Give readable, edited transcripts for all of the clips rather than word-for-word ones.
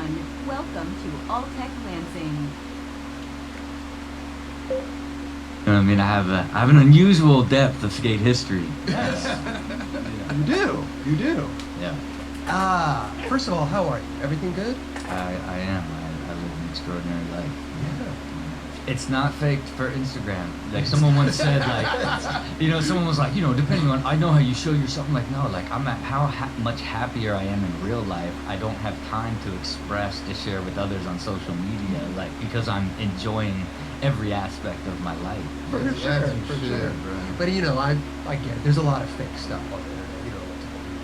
everyone. Welcome to All Tech Lansing. I mean, I have an unusual depth of skate history. Yes. You do. Yeah. First of all, how are you? Everything good? I am. I live an extraordinary life. Yeah. It's not faked for Instagram. Like someone once said, like, someone was like, depending on, I know how you show yourself. I'm like, no, like I'm at much happier I am in real life. I don't have time to express, to share with others on social media, like because I'm enjoying every aspect of my life. For sure. But I get it. There's a lot of fake stuff on the internet. You know what to believe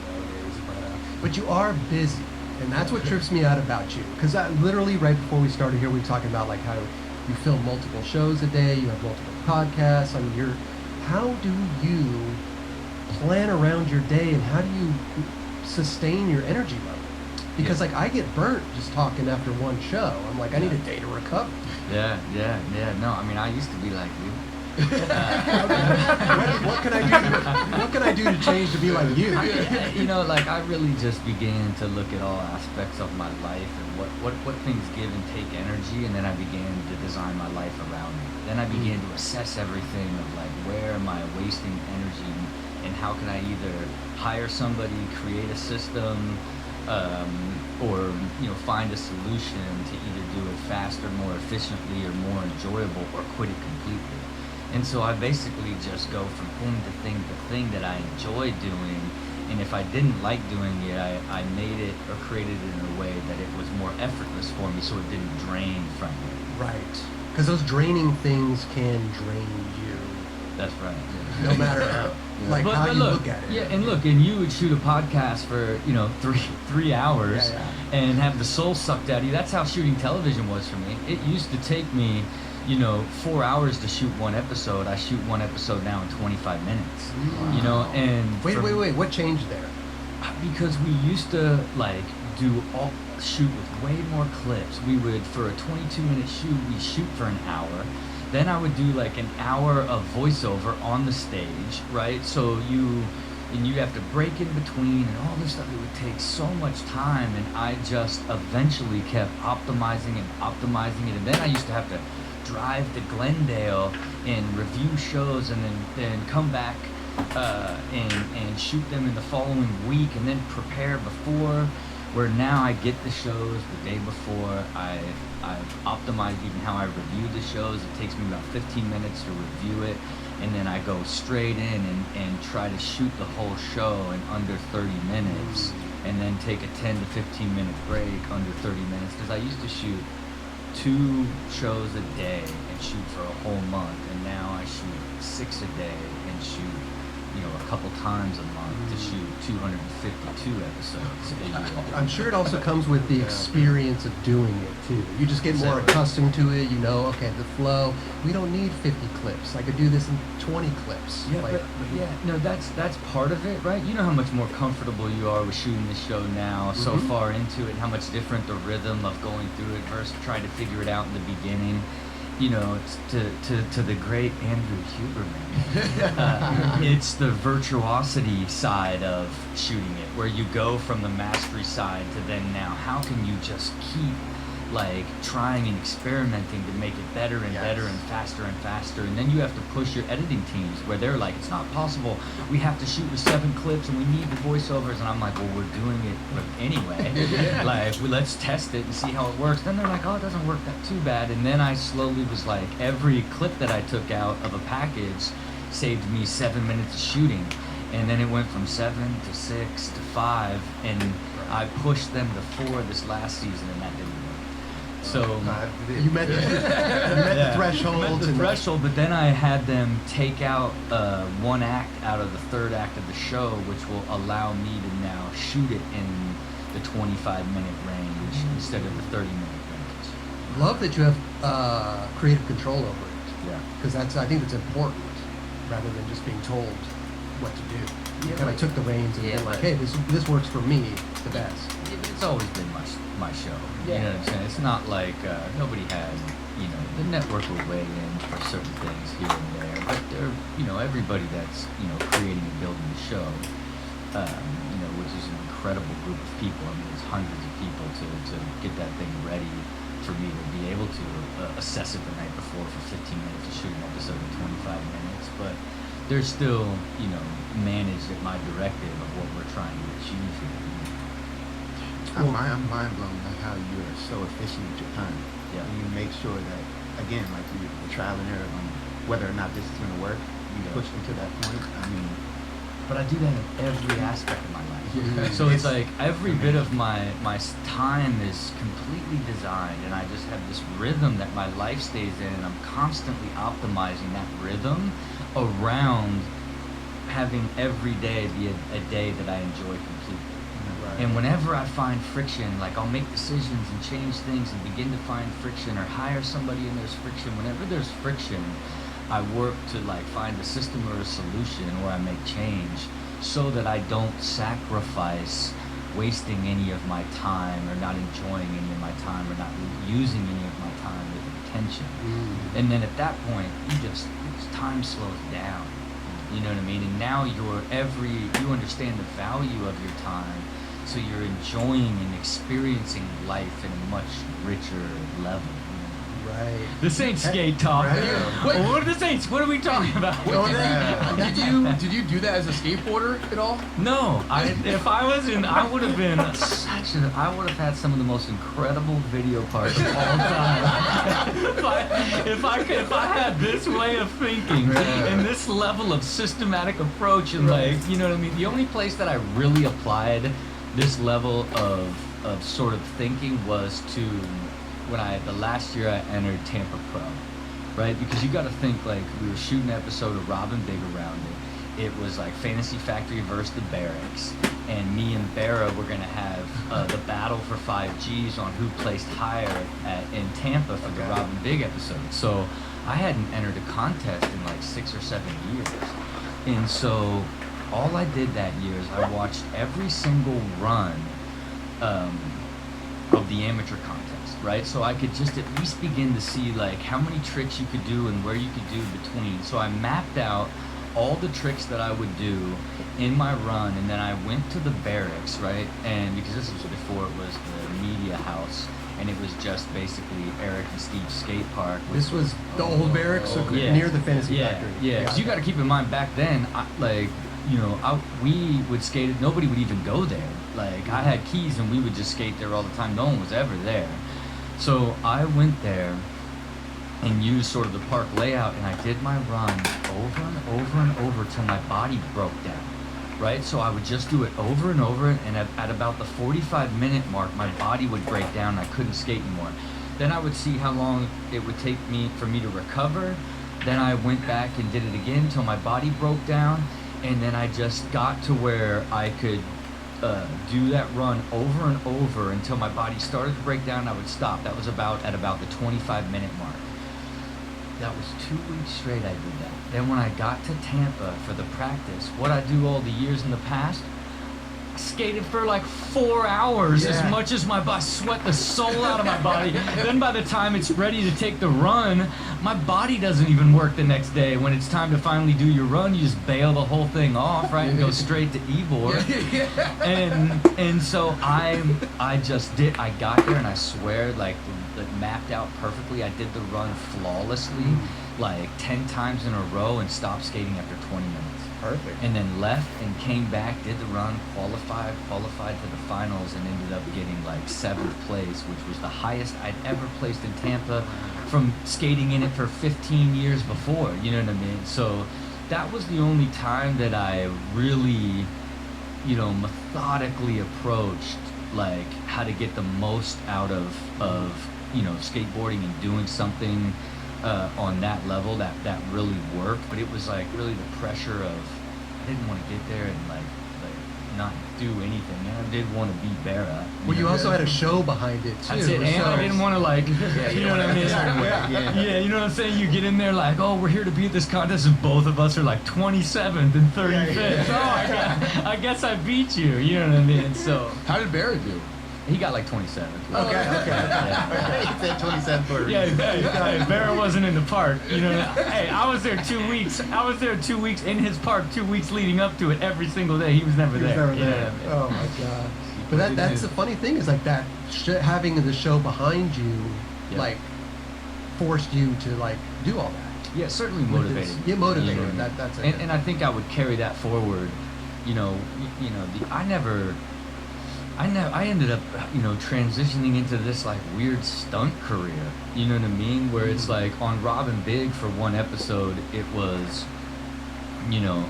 nowadays. But you are busy, and that's what trips me out about you. Because literally right before we started here, we were talking about like how you film multiple shows a day, you have multiple podcasts. I mean, how do you plan around your day, and how do you sustain your energy level? Because like I get burnt just talking after one show. I'm like, I need a day to recover. Yeah. No, I mean, I used to be like you. What can I do? What can I do to change to be like you? Like I really just began to look at all aspects of my life and what things give and take energy, and then I began to design my life around it. Then I began to assess everything of like, where am I wasting energy, and how can I either hire somebody, create a system, or find a solution to either do it faster, more efficiently, or more enjoyable, or quit it completely. And so I basically just go from thing to thing to thing that I enjoy doing, and if I didn't like doing it, I made it or created it in a way that it was more effortless for me, so it didn't drain from me. Right. Because those draining things can drain you. That's right. No matter how you look at it. Yeah, and you would shoot a podcast for 3 hours and have the soul sucked out of you. That's how shooting television was for me. It used to take me 4 hours to shoot one episode. I shoot one episode now in 25 minutes. Wow. And wait, what changed there? Because we used to shoot with way more clips. We would, for a 22-minute shoot, we shoot for an hour. Then I would do like an hour of voiceover on the stage, right? So you have to break in between and all this stuff. It would take so much time, and I just eventually kept optimizing it. And then I used to have to drive to Glendale and review shows, and then come back and shoot them in the following week, and then prepare before. Where now I get the shows the day before. I've optimized even how I review the shows. It takes me about 15 minutes to review it, and then I go straight in and try to shoot the whole show in under 30 minutes, and then take a 10 to 15 minute break under 30 minutes, because I used to shoot 2 shows a day and shoot for a whole month, and now I shoot 6 a day and shoot a couple times a month to shoot 252 episodes a year. I'm sure it also comes with the experience of doing it too. You just get more accustomed to it. Okay, the flow. We don't need 50 clips. I could do this in 20 clips. No, that's part of it, right? You know how much more comfortable you are with shooting the show now, so far into it, how much different the rhythm of going through it versus trying to figure it out in the beginning. To the great Andrew Huberman. It's the virtuosity side of shooting it, where you go from the mastery side to then now, how can you just keep trying and experimenting to make it better and better and faster, and then you have to push your editing teams where they're like, it's not possible, we have to shoot with 7 clips and we need the voiceovers, and I'm like, well, we're doing it anyway. Let's test it and see how it works. Then they're like, oh, it doesn't work that too bad. And then I slowly was like, every clip that I took out of a package saved me 7 minutes of shooting, and then it went from 7 to 6 to 5, and I pushed them to 4 this last season, and that didn't work. So you met the threshold. But then I had them take out one act out of the third act of the show, which will allow me to now shoot it in the 25-minute range instead of the 30-minute range. Love that you have creative control over it. Yeah. Because I think that's important, rather than just being told what to do. You kind of took the reins and been like, hey, this works for me the best. Yeah, but it's always been my show. You know what I'm saying? It's not like nobody had, the network will weigh in for certain things here and there, but they're, everybody that's, creating and building the show which is an incredible group of people. I mean, it's hundreds of people to get that thing ready for me to be able to assess it the night before for 15 minutes to shoot an episode in 25 minutes. But they're still, managed at my directive of what we're trying to achieve here. I'm mind blown by how you are so efficient with your time. Yeah. And you make sure that, again, like the trial and error on whether or not this is going to work, you push them to that point. I mean, But I do that in every aspect of my life. Yeah. So it's like every bit of my time is completely designed, and I just have this rhythm that my life stays in, and I'm constantly optimizing that rhythm around having every day be a day that I enjoy completely. right. And whenever I find friction, like I'll make decisions and change things and begin to find friction or hire somebody and there's friction. Whenever there's friction, I work to like find a system or a solution, or I make change so that I don't sacrifice wasting any of my time or not enjoying any of my time or not using any of my time with intention. And then at that point, time slows down. You know what I mean? And now you understand the value of your time, so you're enjoying and experiencing life in a much richer level. Right. This ain't skate talk. Right. What are we talking about? Did you do that as a skateboarder at all? No, I would have been I would have had some of the most incredible video parts of all time. if I had this way of thinking and this level of systematic approach and like, you know what I mean? The only place that I really applied this level of sort of thinking was to the last year I entered Tampa Pro, right? Because you got to think, like, we were shooting an episode of Robin Big around it. It was like Fantasy Factory versus the Barracks, and me and Barra were gonna have the battle for 5Gs on who placed higher in Tampa for the Robin Big episode. So I hadn't entered a contest in like 6 or 7 years, and so all I did that year is I watched every single run of the amateur contest. Right, so I could just at least begin to see like how many tricks you could do and where you could do between. So I mapped out all the tricks that I would do in my run, and then I went to the Barracks, right? And because this was before it was the media house, and it was just basically Eric and Steve's skate park. This was the old Barracks, so near the Fantasy Factory. Yeah, because you got to keep in mind back then, we would skate it. Nobody would even go there. Like I had keys, and we would just skate there all the time. No one was ever there. So I went there and used sort of the park layout, and I did my run over and over and over till my body broke down, right? So I would just do it over and over, and at about the 45-minute mark, my body would break down and I couldn't skate anymore. Then I would see how long it would take for me to recover. Then I went back and did it again till my body broke down, and then I just got to where I could do that run over and over until my body started to break down and I would stop. That was at about the 25-minute mark. That was 2 weeks straight I did that. Then when I got to Tampa for the practice, what I do all the years in the past, I skated for like 4 hours as much as my body, sweat the soul out of my body. Then by the time it's ready to take the run, my body doesn't even work the next day. When it's time to finally do your run, you just bail the whole thing off, right, and go straight to Ybor. And so I got there, and I swear, like mapped out perfectly. I did the run flawlessly, like 10 times in a row, and stopped skating after 20 minutes. Perfect. And then left and came back, did the run, qualified to the finals, and ended up getting like 7th place, which was the highest I'd ever placed in Tampa from skating in it for 15 years before, you know what I mean? So that was the only time that I really, methodically approached like how to get the most out of skateboarding and doing something on that level that really worked. But it was like really the pressure of I didn't want to get there and like not do anything. I did want to be Barra. Well, you also had a show behind it too. That's it. And I didn't want to you know what I mean? Yeah, you know what I'm saying? You get in there like, oh, we're here to be at this contest, and both of us are like 27th and 35th. Oh, I guess I beat you. You know what I mean? So how did Barra do? He got like 27. Okay. Yeah. He said 27 for a Yeah, reason. hey, Vera wasn't in the park. You know, hey, I was there 2 weeks. I was there 2 weeks in his park, 2 weeks leading up to it. Every single day, he was never He was there. never there. Yeah. Oh my god. But that's the funny thing is like that having the show behind you, Yeah. like forced you to like do all that. Yeah, certainly With motivated. this- yeah, motivated. You know what I mean? That's it. And I think I would carry that forward. You know, I ended up, you know, transitioning into this like weird stunt career. You know what I mean? Where it's like on Robin Big for one episode, it was, you know,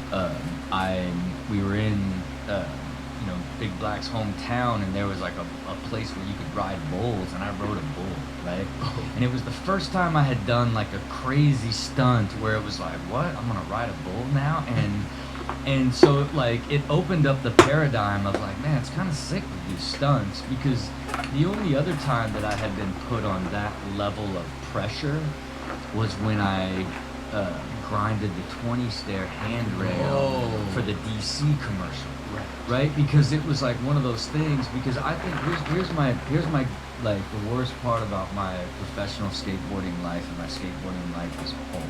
we were in, you know, Big Black's hometown, and there was like a place where you could ride bulls, and I rode a bull, right? And it was the first time I had done like a crazy stunt where it was like, what? I'm gonna ride a bull now? And so like it opened up the paradigm of like, man, it's kind of sick to do stunts, because the only other time that I had been put on that level of pressure was when I grinded the 20 stair handrail for the DC commercial, right? Because it was like one of those things. Because I think here's my like the worst part about my professional skateboarding life and my skateboarding life as a whole.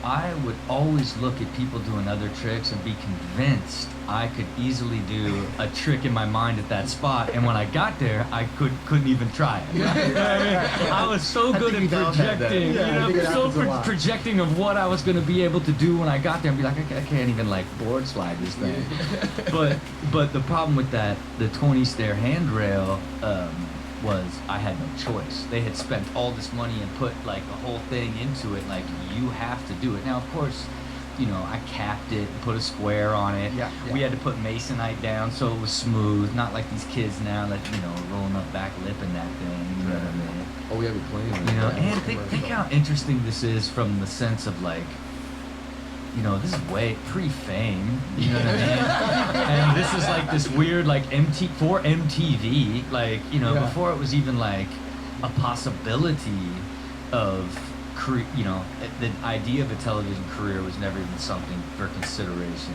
I would always look at people doing other tricks and be convinced I could easily do a trick in my mind at that spot, and when I got there, I couldn't even try it. You know what I mean? I was so good at projecting, Yeah, I think it happens a lot. projecting of what I was going to be able to do when I got there, and be like, I can't even like board slide this thing. But the problem with that, the 20 stair handrail, was I had no choice. They had spent all this money and put like the whole thing into it, like you have to do it. Now of course, you know, I capped it, put a square on it. Yeah. We had to put masonite down so it was smooth, not like these kids now that, you know, rolling up back lip in that thing, you know what I mean? Oh, we have it playing. You know, and think how interesting this is from the sense of like, you know, this is way pre-fame, you know what I mean? And this is like this weird like for MTV, like, you know, Yeah. before it was even like a possibility of you know, the idea of a television career was never even something for consideration.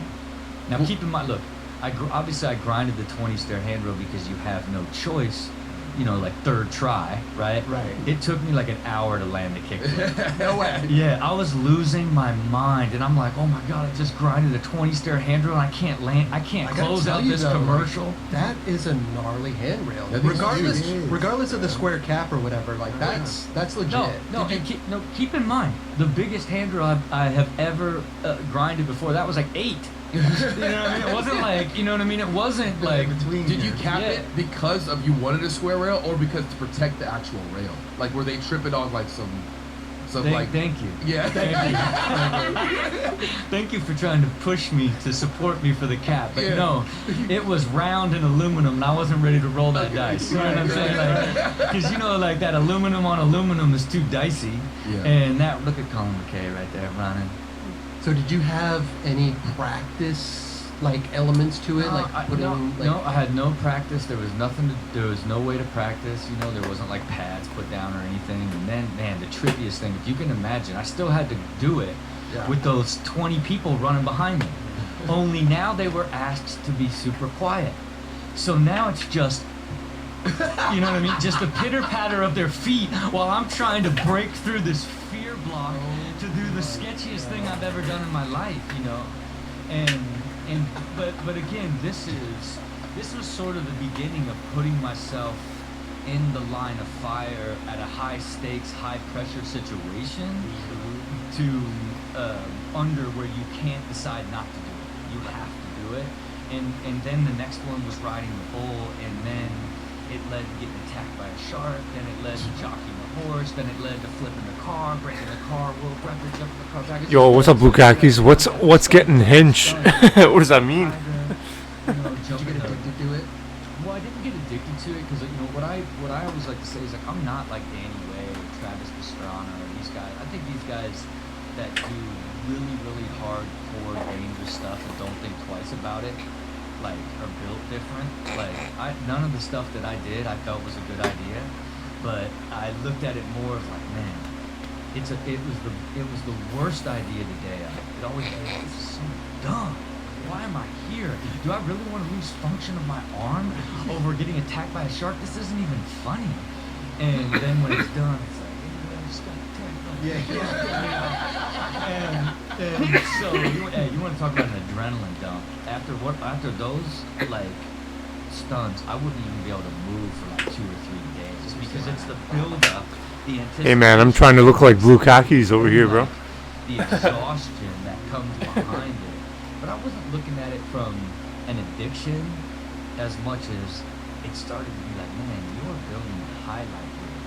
Now keep in mind, look, obviously I grinded the 20 stair handrail because you have no choice. You know, like third try, right? Right. It took me like an hour to land a kickflip. No way. Yeah, I was losing my mind, and I'm like, oh my god, I just grinded a 20 stair handrail, and I can't land, I can't I gotta close tell out you this though, commercial. like, that is a gnarly handrail. That is Regardless, huge. regardless of the square cap or whatever, like that's legit. Keep in mind, the biggest handrail I have ever grinded before, that was like 8. You know what I mean? It wasn't like, you know what I mean? It wasn't like, Did you cap Yeah. it because of you wanted a square rail, or because to protect the actual rail? Like, were they tripping on like some like? thank you. Yeah. Thank you for trying to push me to support me for the cap, but Yeah. no, it was round and aluminum, and I wasn't ready to roll that dice. You know what I'm Right, saying? right. Like, because you know, like that aluminum on aluminum is too dicey. Yeah. And that, look at Colin McKay right there running. So did you have any practice like elements to it, like putting? No, I had no practice. There was nothing. There was no way to practice. You know, there wasn't like pads put down or anything. And then, man, the trippiest thing, if you can imagine, I still had to do it Yeah. with those 20 people running behind me. Only now they were asked to be super quiet. So now it's just, you know what I mean? Just the pitter patter of their feet while I'm trying to break through this fear block to do the sketchiest thing I've ever done in my life, you know? But again, this was sort of the beginning of putting myself in the line of fire at a high stakes, high pressure situation to under where you can't decide not to do it. You have to do it. And then the next one was riding the bull, and then it led to getting attacked by a shark, then it led to jockeying a horse, then it led to flipping the car, breaking the car, world record, jumping the car back. Yo, what's up, Bukakis? What's getting hinge? What does that mean? You know, Did you jumping get the- addicted to it? Well, I didn't get addicted to it because, you know, what I always like to say is, like, I'm not like Danny Way or Travis Pastrana or these guys. I think these guys that do really, really hardcore, dangerous stuff and don't think twice about it, like, are built different. Like, none of the stuff that I did I felt was a good idea, but I looked at it more of like, man, it was the worst idea the day of. It always was, this is so dumb. why am I here? Do I really want to lose function of my arm over getting attacked by a shark? This isn't even funny. And then when it's done, it's like, hey, I just got attacked by a shark. And so you want to talk about an adrenaline dump? After those like stunts, I wouldn't even be able to move for like 2 or 3 days because it's the build up, the anticipation. Hey man, I'm trying to look like blue khakis over here, bro. The exhaustion that comes behind it. But I wasn't looking at it from an addiction as much as it started to be like, man, you're building a highlight reel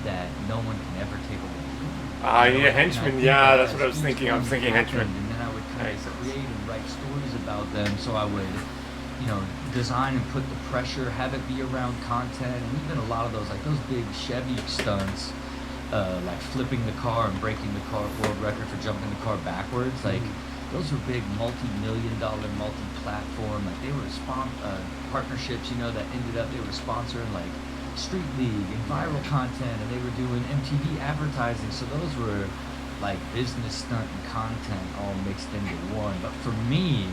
that no one can ever take away from you. Ah, You know, yeah, and I henchmen. think Yeah, that that's what I as was thinking. each I was one thinking happened, henchmen. And then I would kind Nice. of create and write stories about them. So I would, design and put the pressure, have it be around content, and even a lot of those, like those big Chevy stunts, like flipping the car and breaking the car world record for jumping the car backwards. Like those were big multi-million-dollar, multi-platform. Like they were partnerships, that ended up they were sponsoring like Street League and viral content, and they were doing MTV advertising. So those were like business stunt and content all mixed into one. But for me,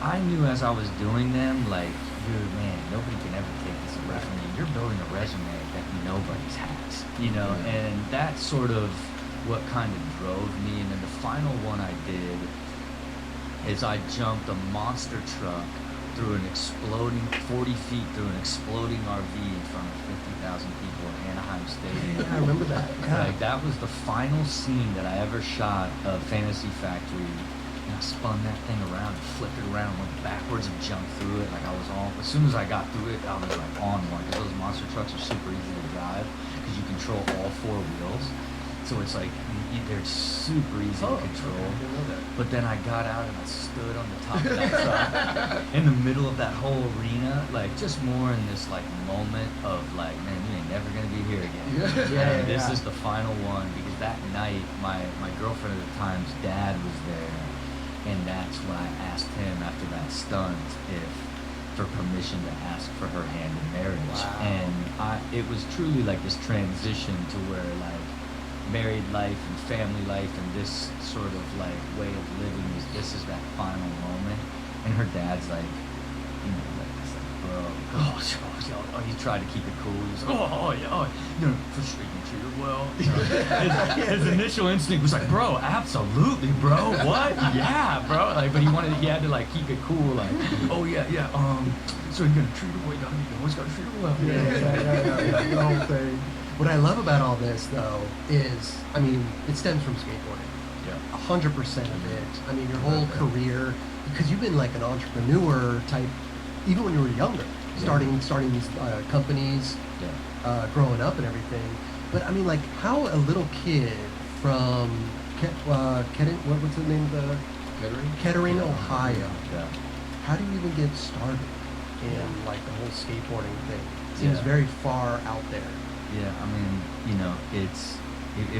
I knew as I was doing them, like, dude, man, nobody can ever take this away from you. You're building a resume that nobody's has, and that's sort of what kind of drove me. And then the final one I did is I jumped a monster truck through an exploding 40 feet through an exploding RV in front of 50,000 people in Anaheim Stadium. Yeah, I remember that. Yeah. Like that was the final scene that I ever shot of Fantasy Factory. And I spun that thing around and flipped it around and went backwards and jumped through it. Like I was on. As soon as I got through it, I was like on one. Because those monster trucks are super easy to drive because you control all 4 wheels. So it's like they're super easy to control. Okay, I didn't know that. But then I got out and I stood on the top of that truck in the middle of that whole arena, like just more in this like moment of like, man, you ain't never gonna be here again. Yeah, This yeah. is the final one because that night my girlfriend at the time's dad was there, and that's when I asked him after that stunt for permission to ask for her hand in marriage. Wow. And it was truly like this transition to where like married life and family life and this sort of like way of living this is that final moment. And her dad's like, bro, he tried to keep it cool. He was like, for sure you can treat her well. His initial instinct was like, bro, absolutely, bro. What? Yeah, bro. Like, but he had to like keep it cool. Like, so you're gonna treat her well. You always gotta treat her well. Yeah. The whole thing. What I love about all this, though, is, it stems from skateboarding. Yeah. 100% of it. Your whole career, because you've been like an entrepreneur type, even when you were younger, starting these companies, growing up and everything. But how a little kid from what's the name of the Kettering, Ohio? Yeah. How do you even get started in like the whole skateboarding thing? Seems very far out there. Yeah, it's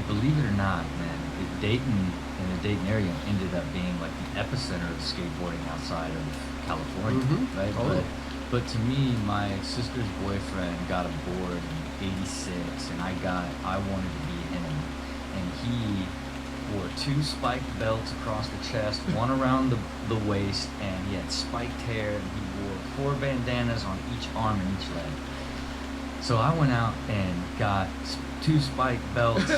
believe it or not, man, Dayton and the Dayton area ended up being like the epicenter of skateboarding outside of California, right? Totally. But to me, my sister's boyfriend got a board in '86, and I wanted to be him, and he wore 2 spiked belts across the chest, one around the waist, and he had spiked hair, and he wore 4 bandanas on each arm and each leg. So I went out and got 2 spiked belts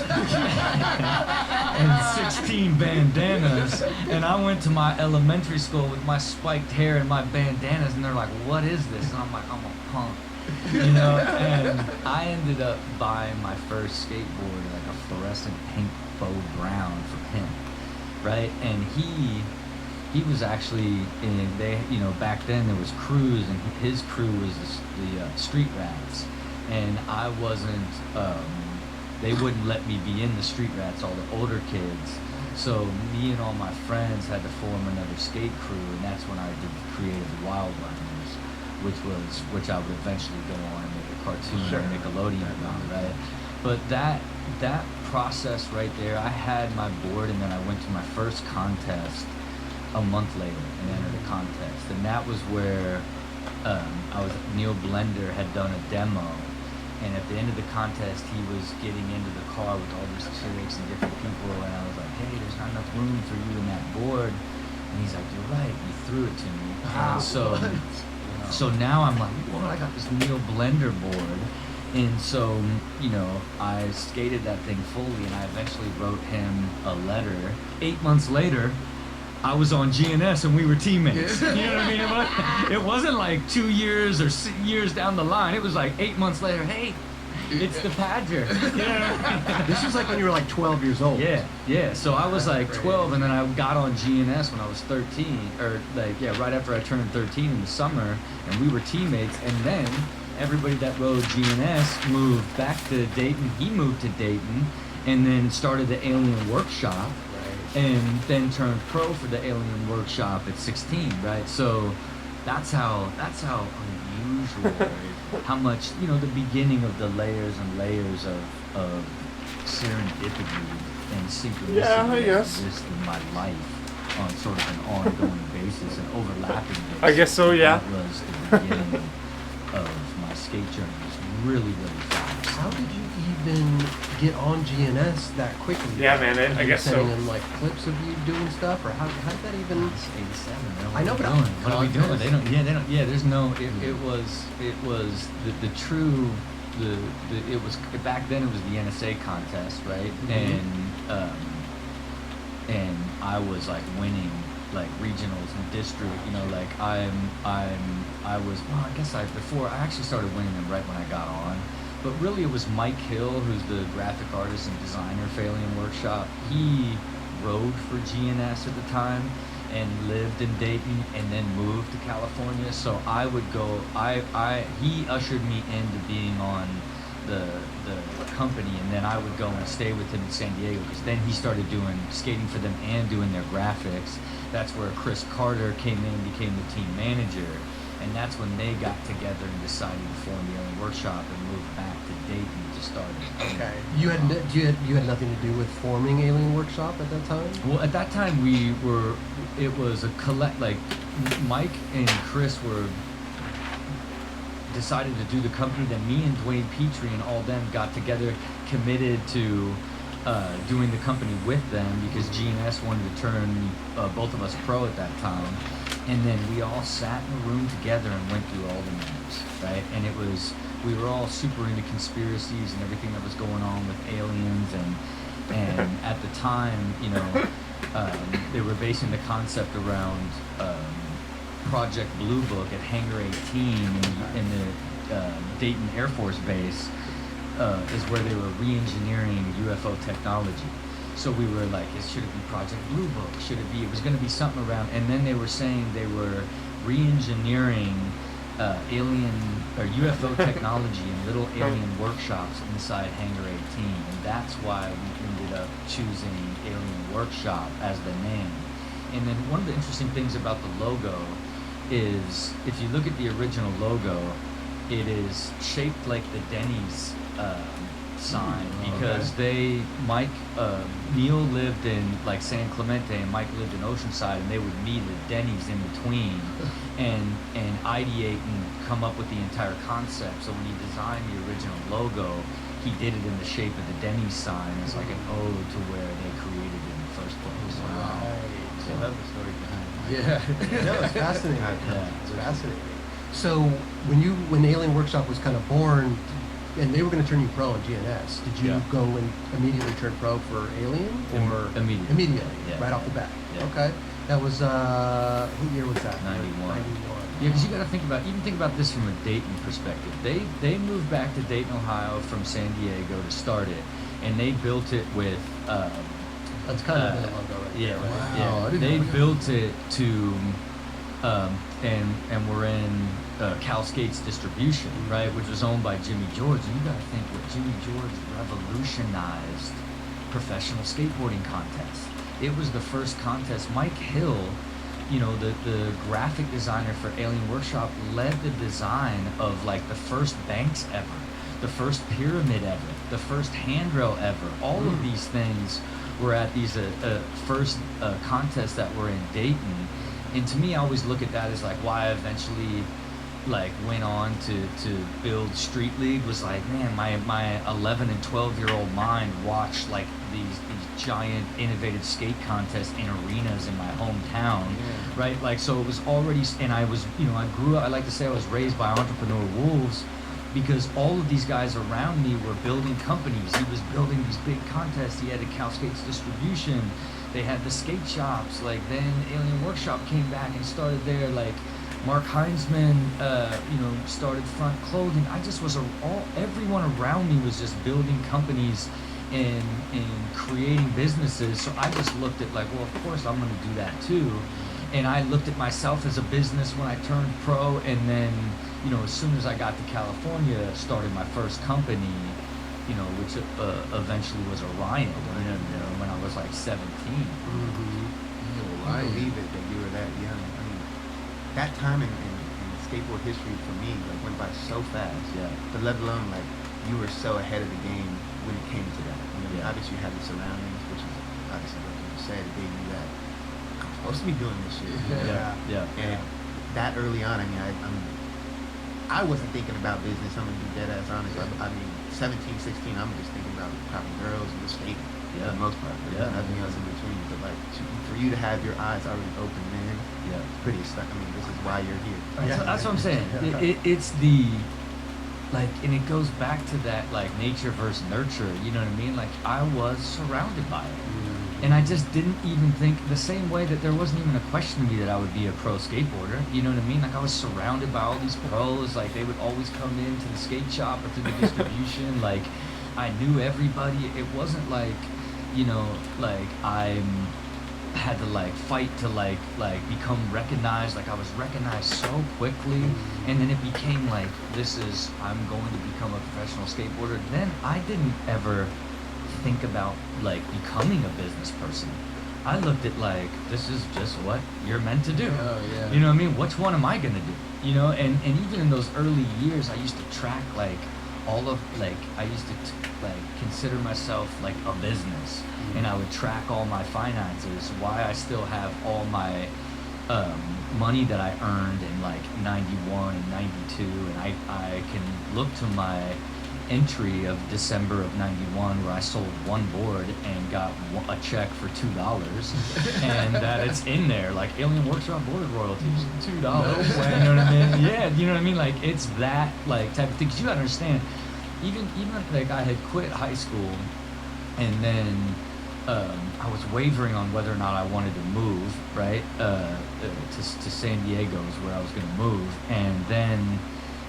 and 16 bandanas, and I went to my elementary school with my spiked hair and my bandanas, and they're like, what is this? And I'm like, I'm a punk, and I ended up buying my first skateboard, like a fluorescent pink faux brown for him, right? And he was actually back then there was crews, and his crew was the Street Rats. And I wasn't, they wouldn't let me be in the Street Rats, all the older kids. So me and all my friends had to form another skate crew, and that's when I did Creative Wild Runners, which I would eventually go on and make a cartoon or Nickelodeon about, right? But that process right there, I had my board, and then I went to my first contest a month later and entered a contest. And that was where Neil Blender had done a demo. And at the end of the contest, he was getting into the car with all these chicks and different people, and I was like, hey, there's not enough room for you in that board. And he's like, you're right, you threw it to me. Wow. And so now I'm like, whoa, I got this Neil Blender board. And so, you know, I skated that thing fully, and I eventually wrote him a letter. 8 months later, I was on GNS and we were teammates. You know what I mean? It wasn't like 2 years or years down the line. It was like 8 months later, hey, it's the Padger. You know what I mean? This was like when you were like 12 years old. Yeah. So I was like That's 12, crazy. and then I got on GNS when I was 13, or like, yeah, right after I turned 13 in the summer, and we were teammates. And then everybody that rode GNS moved back to Dayton. He moved to Dayton, and then started the Alien Workshop, and then turned pro for the Alien Workshop at 16, right? So that's how unusual, how much, you know, the beginning of the layers and layers of serendipity and synchronicity Yeah, I that guess. exist in my life on sort of an ongoing basis and overlapping basis. I guess so, yeah. That was the beginning of my skate journey. It was really, really fast. How did you even get on GNS that quickly? Yeah, man, Were I you guess so. sending them like clips of you doing stuff, or how did that even? It's 87. Man. I know, What but are we doing? What are we doing? contest. They don't. Yeah, they don't. Yeah, there's no. It was the true. It was back then. It was the NSA contest, right? And I was like winning like regionals and district. You know, like I was. Well, I guess before I actually started winning them right when I got on. But really, it was Mike Hill, who's the graphic artist and designer for Alien Workshop. He rode for GNS at the time and lived in Dayton and then moved to California. So I would go. He ushered me into being on the company, and then I would go and stay with him in San Diego, because then he started doing skating for them and doing their graphics. That's where Chris Carter came in and became the team manager. And that's when they got together and decided to form the Alien Workshop and move back to Dayton to start it. Okay. You had nothing to do with forming Alien Workshop at that time? Well, at that time it was a like Mike and Chris were decided to do the company. Then me and Dwayne Petrie and all them got together, committed to doing the company with them, because GNS wanted to turn both of us pro at that time. And then we all sat in a room together and went through all the names, right? And we were all super into conspiracies and everything that was going on with aliens. And at the time, you know, they were basing the concept around Project Blue Book at Hangar 18 in the Dayton Air Force Base, is where they were re-engineering UFO technology. So we were like, should it be Project Blue Book? It was going to be something around, and then they were saying they were re-engineering alien or UFO technology in little alien workshops inside Hangar 18, and that's why we ended up choosing Alien Workshop as the name. And then one of the interesting things about the logo is, if you look at the original logo, it is shaped like the Denny's sign, because Neil lived in like San Clemente and Mike lived in Oceanside, and they would meet at Denny's in between and ideate and come up with the entire concept. So when he designed the original logo, he did it in the shape of the Denny's sign as like an ode to where they created it in the first place. I love the story behind it. Yeah. No, it's fascinating. Yeah. It's fascinating. So when Alien Workshop was kind of born, and they were going to turn you pro on GNS, did you Yeah. go and immediately turn pro for Alien, or Immediately. Immediately, Yeah. right off the bat. Yeah. Okay, that was what year was that? 91. 91. Yeah, because you got to think about this from a Dayton perspective. They moved back to Dayton, Ohio from San Diego to start it, and they built it with. That's kind of the logo right Yeah, there. Right? Wow, I yeah. didn't They know that. built it to, and we're in Cal Skates distribution, right, which was owned by Jimmy George. And you got to think what Jimmy George revolutionized professional skateboarding contests. It was the first contest. Mike Hill, you know, the graphic designer for Alien Workshop, led the design of like the first banks ever, the first pyramid ever, the first handrail ever. All of these things were at these first contests that were in Dayton. And to me, I always look at that as like why I eventually, like went on to build Street League was like, man, my 11 and 12-year-old mind watched like these giant innovative skate contests in arenas in my hometown, right? Like, so it was already, and I was, I grew up, I like to say I was raised by entrepreneur wolves, because all of these guys around me were building companies. He was building these big contests. He had the Cal Skates distribution. They had the skate shops. Like, then Alien Workshop came back and started there. Like, Mark Heinzman, started Front Clothing. I just was everyone around me was just building companies and creating businesses. So I just looked at like, well, of course I'm going to do that too. And I looked at myself as a business when I turned pro, and then, as soon as I got to California, started my first company, which eventually was Orion, when I was like 17. I believe it that you were that young. I mean, that time in skateboard history for me like went by so fast. Yeah. But let alone like you were so ahead of the game when it came to that. Obviously you had the surroundings, which is obviously what you said, it gave you that. I'm supposed to be doing this shit. Yeah. And that early on, I mean, I wasn't thinking about business. I'm gonna be dead ass honest. I mean, 17, 16, I'm just thinking about popping girls and just skating for the most part. There's nothing else in between. But like, for you to have your eyes already open, man, it's pretty stunning. I mean, this is why you're here. That's what I'm saying. It's the, like, and it goes back to that, like, nature versus nurture, you know what I mean? Like, I was surrounded by it. And I just didn't even think, the same way that there wasn't even a question to me that I would be a pro skateboarder, you know what I mean? Like, I was surrounded by all these pros, like, they would always come into the skate shop or to the distribution, like, I knew everybody. It wasn't like, like, I had to, like, fight to, like, become recognized. Like, I was recognized so quickly, and then it became, like, I'm going to become a professional skateboarder. Then I didn't ever think about like becoming a business person. I looked at like, this is just what you're meant to do. You know what I mean? Which one am I gonna do? And even in those early years, I used to track like all of like, I used to consider myself like a business, and I would track all my finances, why I still have all my money that I earned in like 91 and 92, and I can look to my entry of December of 91 where I sold one board and got a check for $2, and that it's in there like Alien Workshop board royalties, $2. You know what I mean? Yeah, you know what I mean? Like, it's that like type of thing. 'Cause you gotta understand, even like I had quit high school, and then I was wavering on whether or not I wanted to move, right, to San Diego is where I was gonna move, and then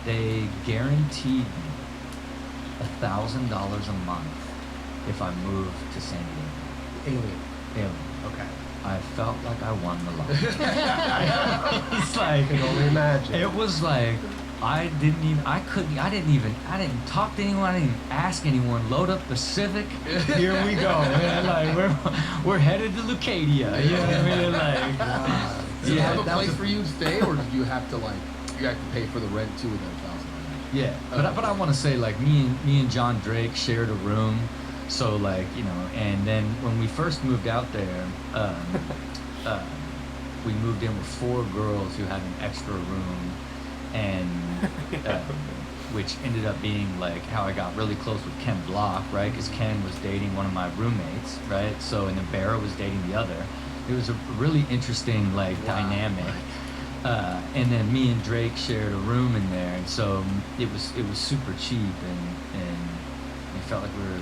they guaranteed me $1,000 a month if I moved to San Diego. Alien. Okay. I felt like I won the lottery. It's like, I can only imagine. it was like, I didn't talk to anyone, I didn't even ask anyone. Load up the Civic, here we go, man. Like, we're headed to Lucadia, you know what I mean? Like, Did you have a place for you to stay, or did you have to pay for the rent too with that $1,000? Yeah, but I want to say, like, me and John Drake shared a room, so like, and then when we first moved out there, we moved in with 4 girls who had an extra room, and which ended up being like how I got really close with Ken Block, right? Because Ken was dating one of my roommates, right? So, and then Barra was dating the other. It was a really interesting like dynamic. And then me and Drake shared a room in there, and so it was super cheap, and it felt like we were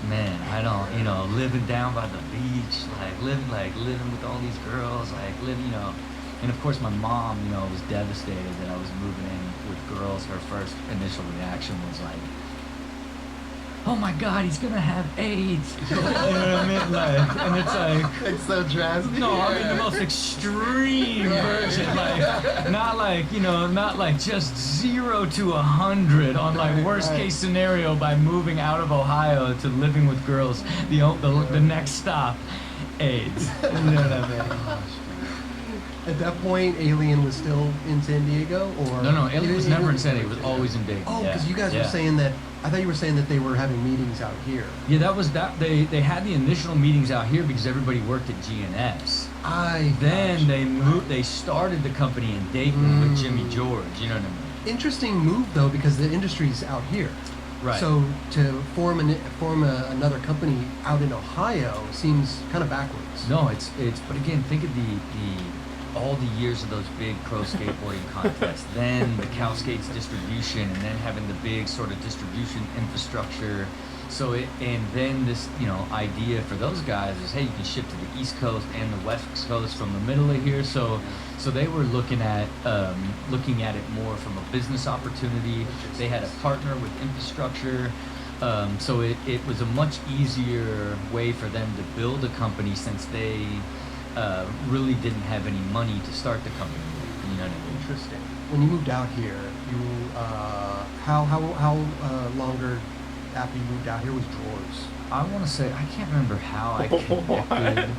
man, I don't, living down by the beach, living with all these girls, and of course my mom, was devastated that I was moving in with girls. Her first initial reaction was like, oh my God, he's gonna have AIDS. You know what I mean? Like, and it's like, It's so drastic. no, I mean the most extreme version, like not like just 0 to 100 on like worst case scenario by moving out of Ohio to living with girls. The next stop, AIDS. You know what I mean? At that point, Alien was still in San Diego, or No, Alien was never in San Diego. It was always in Dayton. Oh, because yeah. you guys were Yeah. saying that. I thought you were saying that they were having meetings out here. Yeah, that was that. They had the initial meetings out here because everybody worked at GNS. Then they moved. They started the company in Dayton with Jimmy George. You know what I mean? Interesting move though, because the industry's out here. Right. So to form another company out in Ohio seems kind of backwards. No, it's. But again, think of the all the years of those big pro skateboarding contests. Then the Cal Skates distribution, and then having the big sort of distribution infrastructure. So and then this idea for those guys is, hey, you can ship to the East Coast and the West Coast from the middle of here. So they were looking at it more from a business opportunity. They had a partner with infrastructure. So it was a much easier way for them to build a company, since they really didn't have any money to start the company. You know what I mean? Interesting. When you moved out here, how longer after you moved out here was Drawers? I want to say, I can't remember how I connected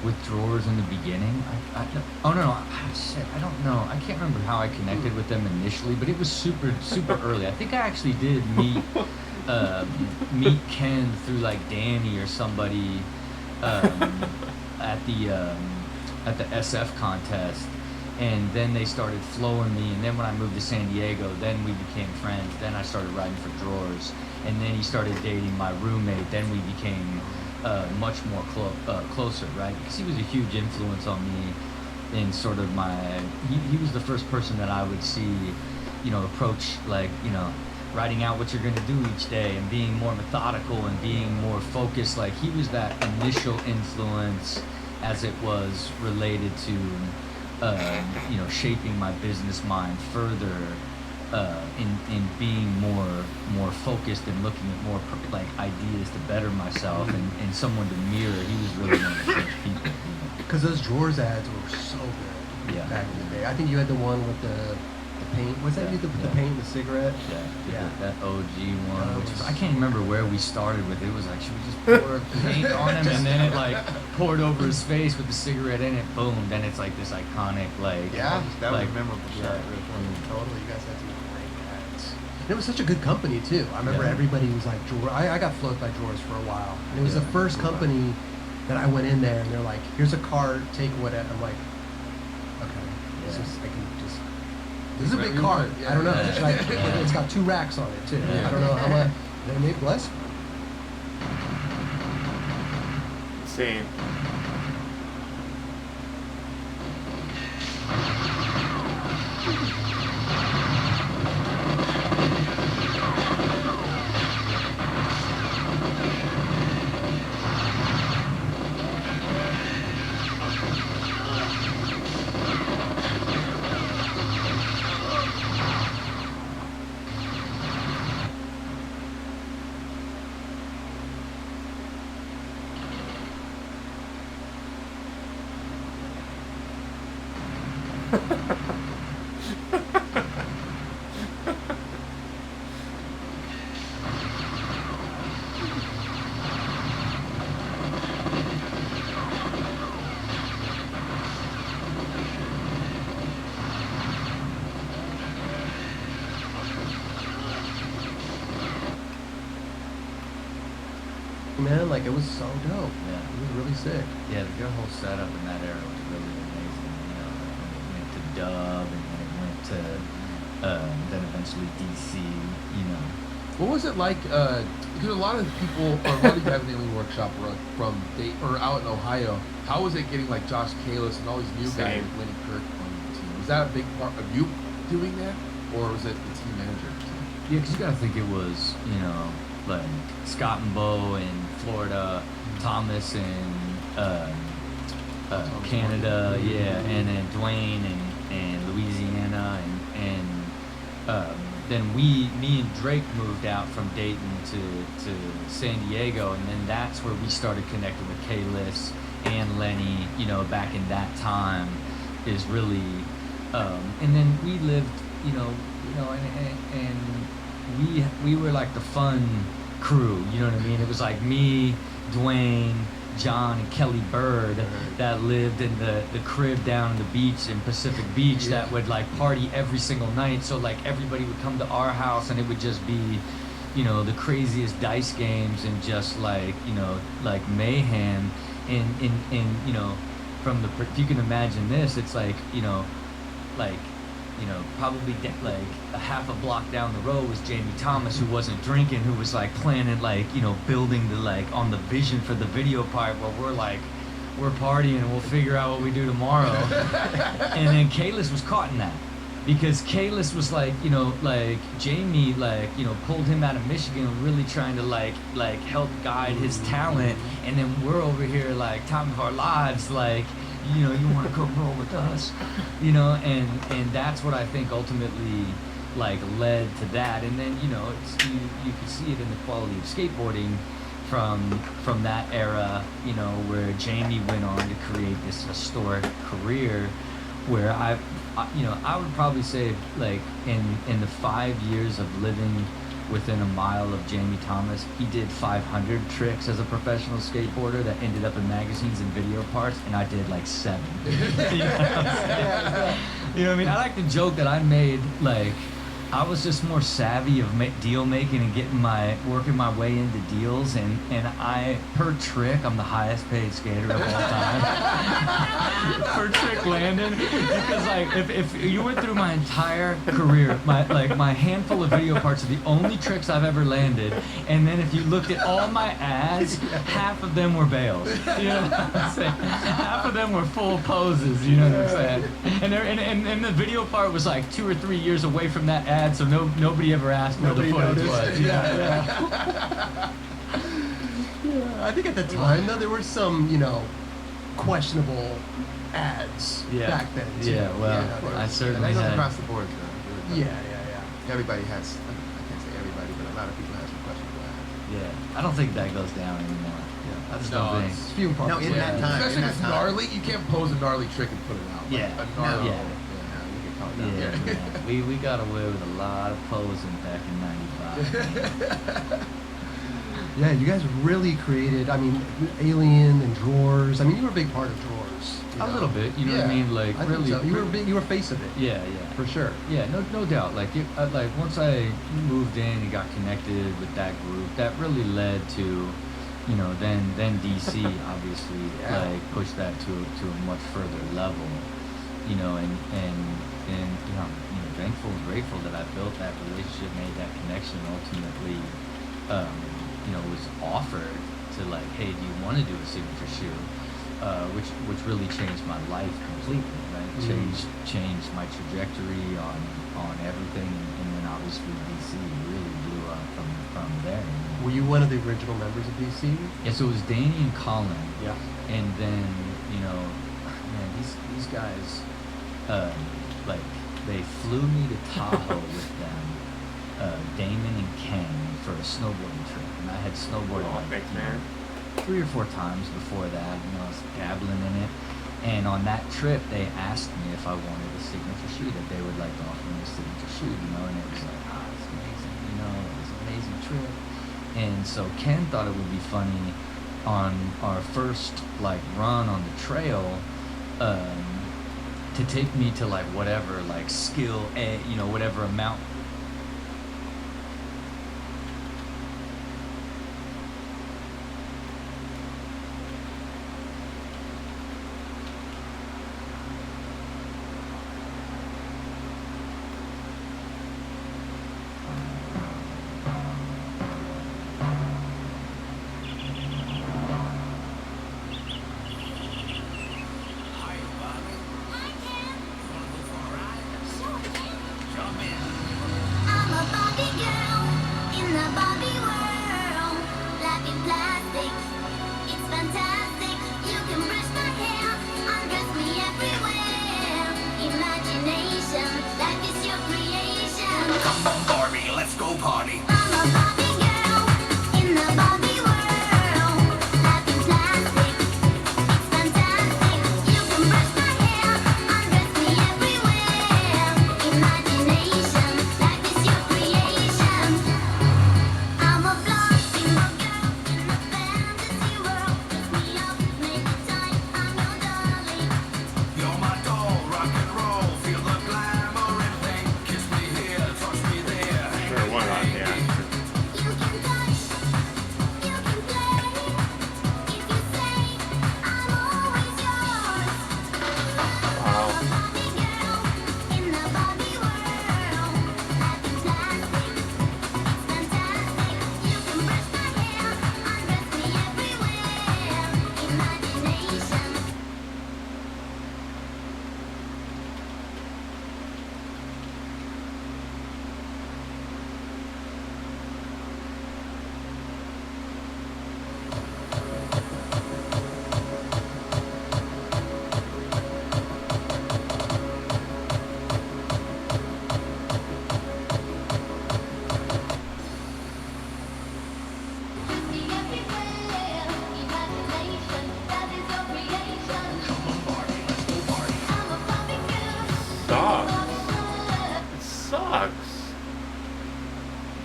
with Drawers in the beginning. I don't know. I can't remember how I connected with them initially, but it was super early. I think I actually did meet Ken through like Danny or somebody at the SF contest. And then they started flowing me, and then when I moved to San Diego, then we became friends. Then I started riding for Drawers, and then he started dating my roommate. Then we became much more closer, right? Because he was a huge influence on me in sort of he was the first person that I would see, approach writing out what you're going to do each day and being more methodical and being more focused. Like, he was that initial influence as it was related to shaping my business mind further, in being more focused and looking at more ideas to better myself and someone to mirror. He was really one of the first people. Because those Drawers ads were so good back in the day. I think you had the one with the paint. Was that you the paint and the cigarette? Yeah. That OG one. I can't remember where we started with it. It was like, should we just pour paint on him, and then it poured over his face with the cigarette in it. Boom. Then it's like this iconic that was memorable. Totally. You guys had some great ads. And it was such a good company too. I remember everybody was like Drawers. I got floated by Drawers for a while, and it was the first company that I went in there, and they're like, "Here's a card, take whatever." I'm like, "Okay, this is a big card. I don't know. It's got 2 racks on it too. I don't know how much. They made bless. Insane. Man, it was so dope. Yeah. It was really sick. Yeah, their whole setup in that era was really amazing. When it went to Dub, and then it went to then eventually DC. What was it like? Because a lot of people, or a lot of you have an alien workshop from out in Ohio. How was it getting Josh Kalis and all these new guys, Lenny Kirk on the team? Was that a big part of you doing that, or was it the team manager? Yeah, because you got to think it was, Scott and Bo in Florida, Thomas in Canada, and then Dwayne in Louisiana, and then me and Drake moved out from Dayton to San Diego, and then that's where we started connecting with Kalis and Lenny, back in that time, is really, and then we lived, and we were like the fun crew, you know what I mean? It was like me, Dwayne, John, and Kelly Bird that lived in the crib down on the beach in Pacific Beach that would party every single night. So everybody would come to our house, and it would just be, the craziest dice games and just mayhem. and you know, from the if you can imagine this, it's like like probably like a half a block down the road was Jamie Thomas, who wasn't drinking, who was like planning like building the like on the vision for the video part where we're partying and we'll figure out what we do tomorrow. And then Kalis was caught in that. Because Kalis was like Jamie pulled him out of Michigan, really trying to like help guide his talent, and then we're over here like time of our lives, like you want to come roll with us, and that's what I think ultimately like led to that. And then it's you can see it in the quality of skateboarding from that era, where Jamie went on to create this historic career, where I would probably say like in the 5 years of living within a mile of Jamie Thomas, he did 500 tricks as a professional skateboarder that ended up in magazines and video parts, and I did like 7. You know what I mean? I like to joke that I made like I was just more savvy of deal making and working my way into deals, and I per trick I'm the highest paid skater of all time. Per trick landing, because like if you went through my entire career, my handful of video parts are the only tricks I've ever landed, and then if you looked at all my ads, half of them were bails. You know what I'm saying? Half of them were full poses. You know what I'm saying? And the video part was like 2 or 3 years away from that ad. So nobody ever asked where the footage was. Yeah. I think at the time though there were some questionable ads back then too. Yeah, well, I certainly that goes had. across the board though. Yeah. Everybody has. I can't say everybody, but a lot of people have some questionable ads. Yeah, I don't think that goes down anymore. Yeah, that's No, the thing. It's few and far No, in between. that time. Especially in if it's that time. gnarly, you can't pose a gnarly trick and put it out. Like, Yeah. a gnarly. Yeah. Yeah, man. we got away with a lot of posing back in '95. Yeah, you guys really created. I mean, Alien and Drawers. I mean, you were a big part of Drawers. A little bit, you know what I mean? Like I think really, so. You were face of it. Yeah, For sure. Yeah, no doubt. Like, like once I moved in and got connected with that group, that really led to, then DC obviously like pushed that to a much further level, and I'm thankful and grateful that I built that relationship, made that connection. Ultimately, was offered to like, hey, do you want to do a signature shoe? Which really changed my life completely, right? Changed my trajectory on everything, and then obviously DC really blew up from there. Were you one of the original members of DC? Yeah, so it was Danny and Colin. Yeah. And then, man, these guys, like, they flew me to Tahoe with them, Damon and Ken, for a snowboarding trip. And I had snowboarded like 3 or 4 times before that, I was dabbling in it. And on that trip, they asked me if I wanted a signature shoe, that they would like to offer me a signature shoe, and it was like, it's amazing, it was an amazing trip. And so Ken thought it would be funny on our first like run on the trail, to take me to like whatever like skill, whatever amount.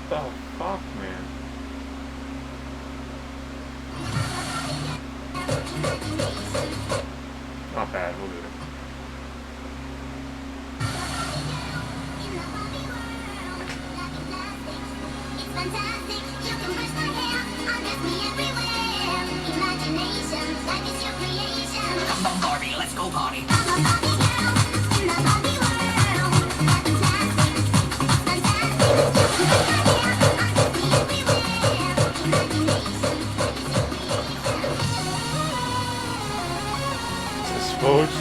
the fuck, man? Not bad, we'll do it. Fantastic, you can brush my hair, undress me everywhere. Imagination, life is your creation. Come on, Barbie, let's go party. I'm a Barbie girl in the Barbie world. Fantastic, fantastic, you can brush my hair, undress me everywhere. Imagination, life is your creation. Is this Spoj?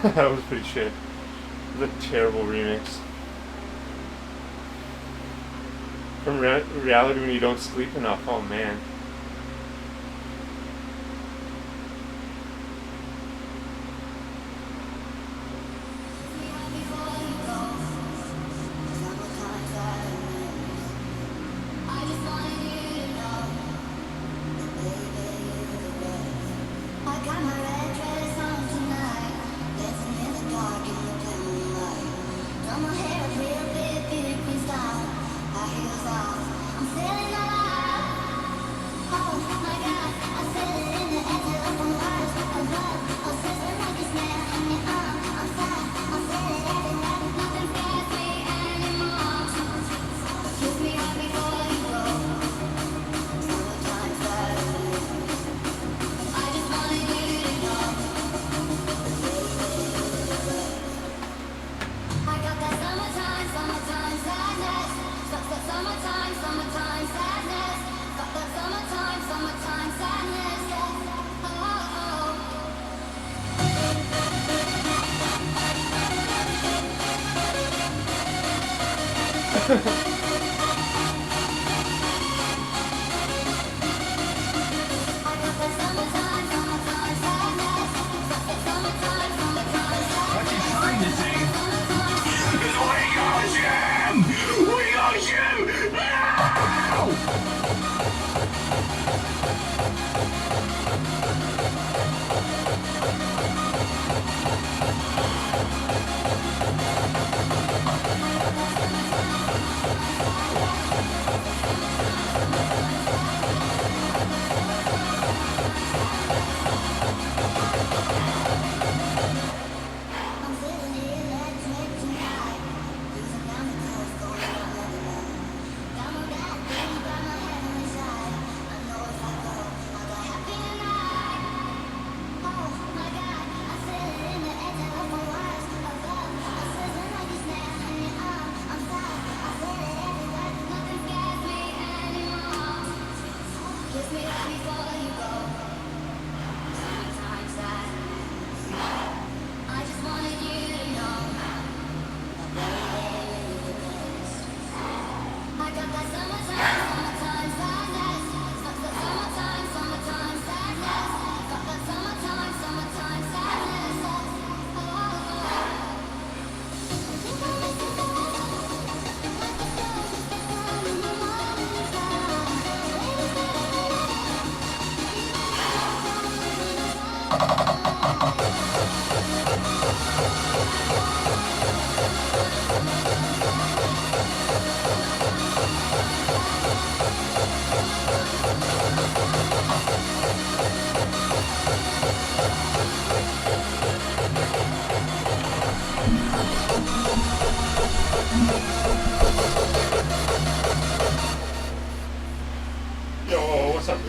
That was pretty shit. It was a terrible remix. From reality when you don't sleep enough, oh man.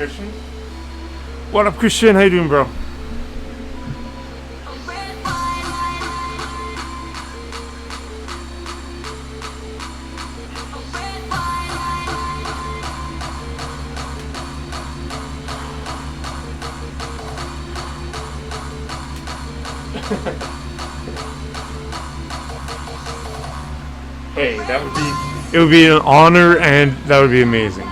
Christian. What up, Christian? How you doing, bro? Hey, that would be. It would be an honor, and that would be amazing.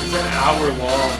It's an hour long.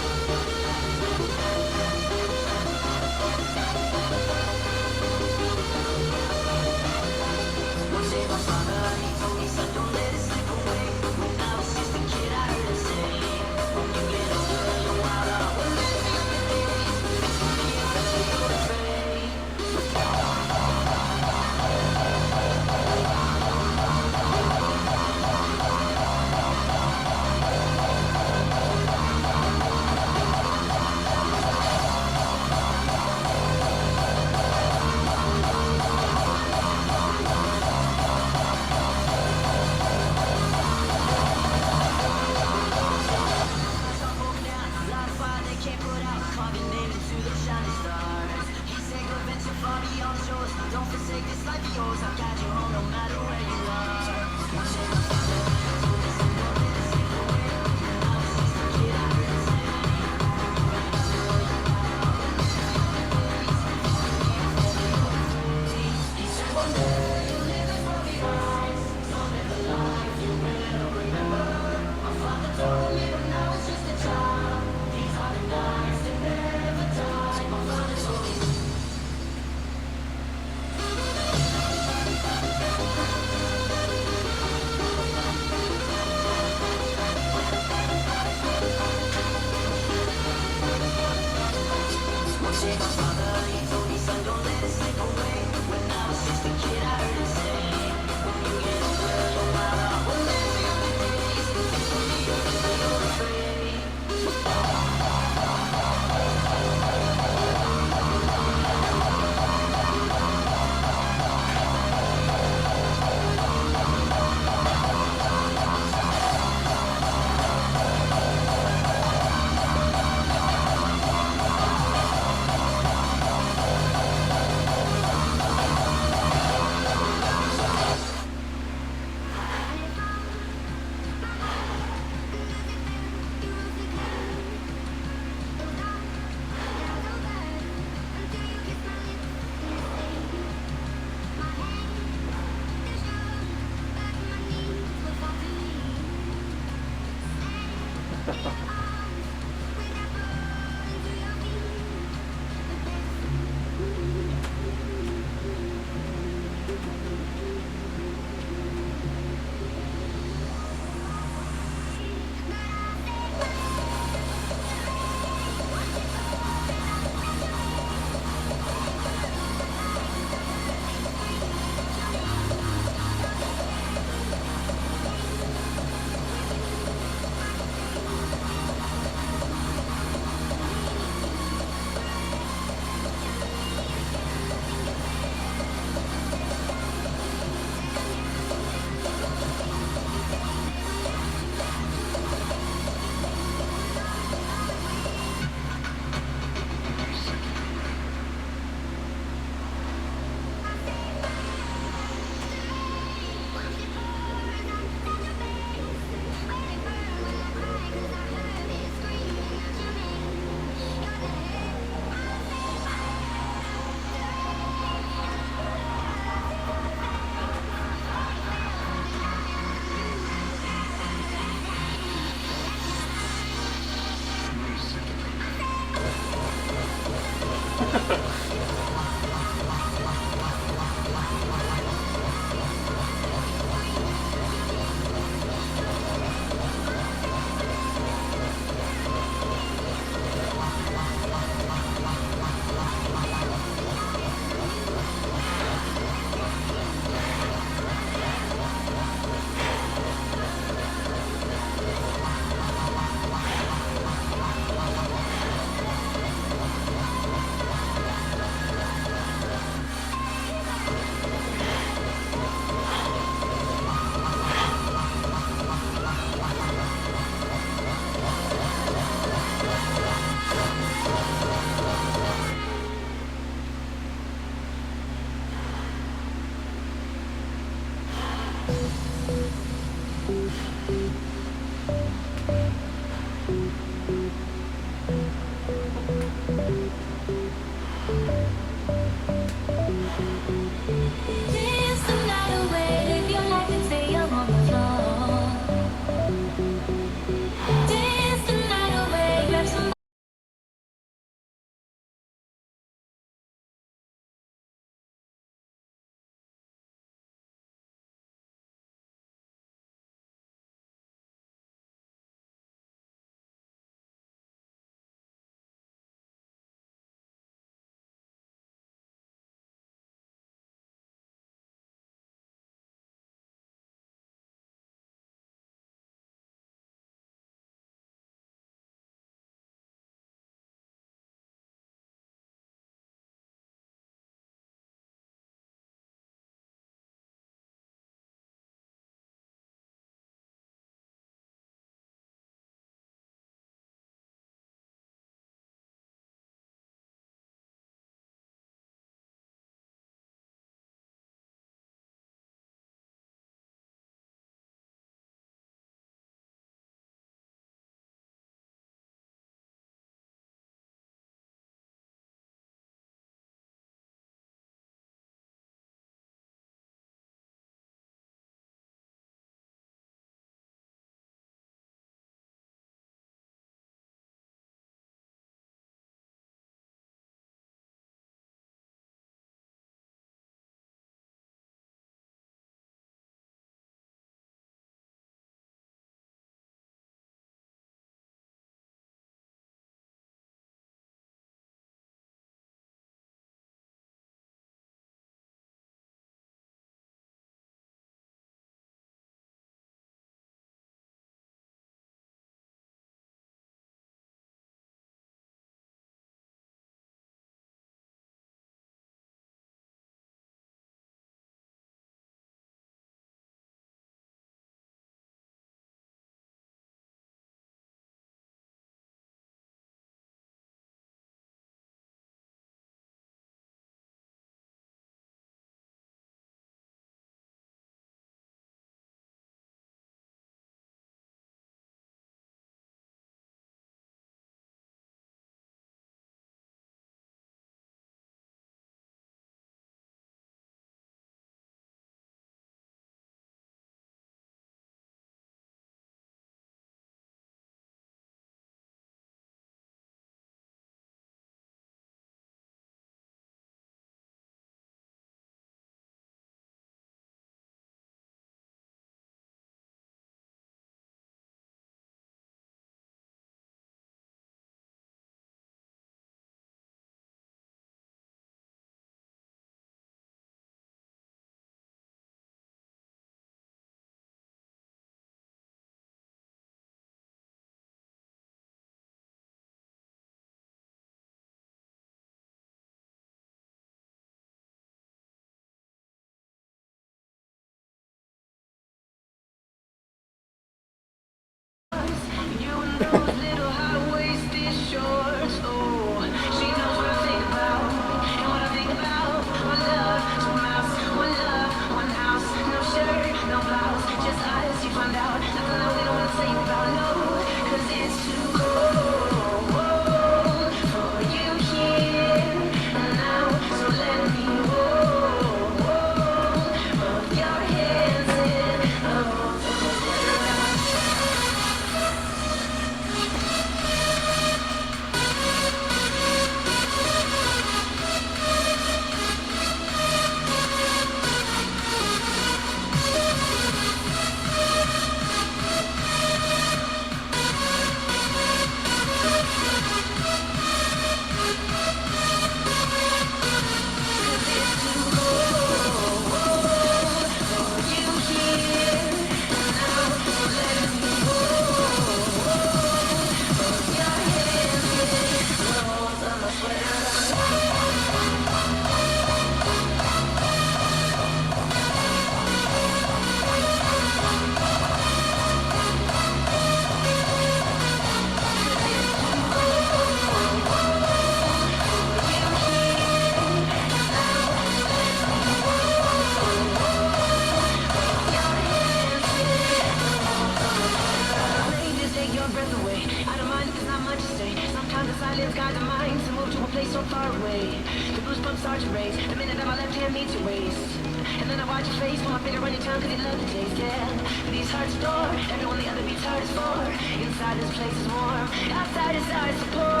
face, put my finger on your tongue, cause you love the taste, yeah. These hearts adore, everyone the other beats heart is for. Inside this place is warm, outside is ours to pour.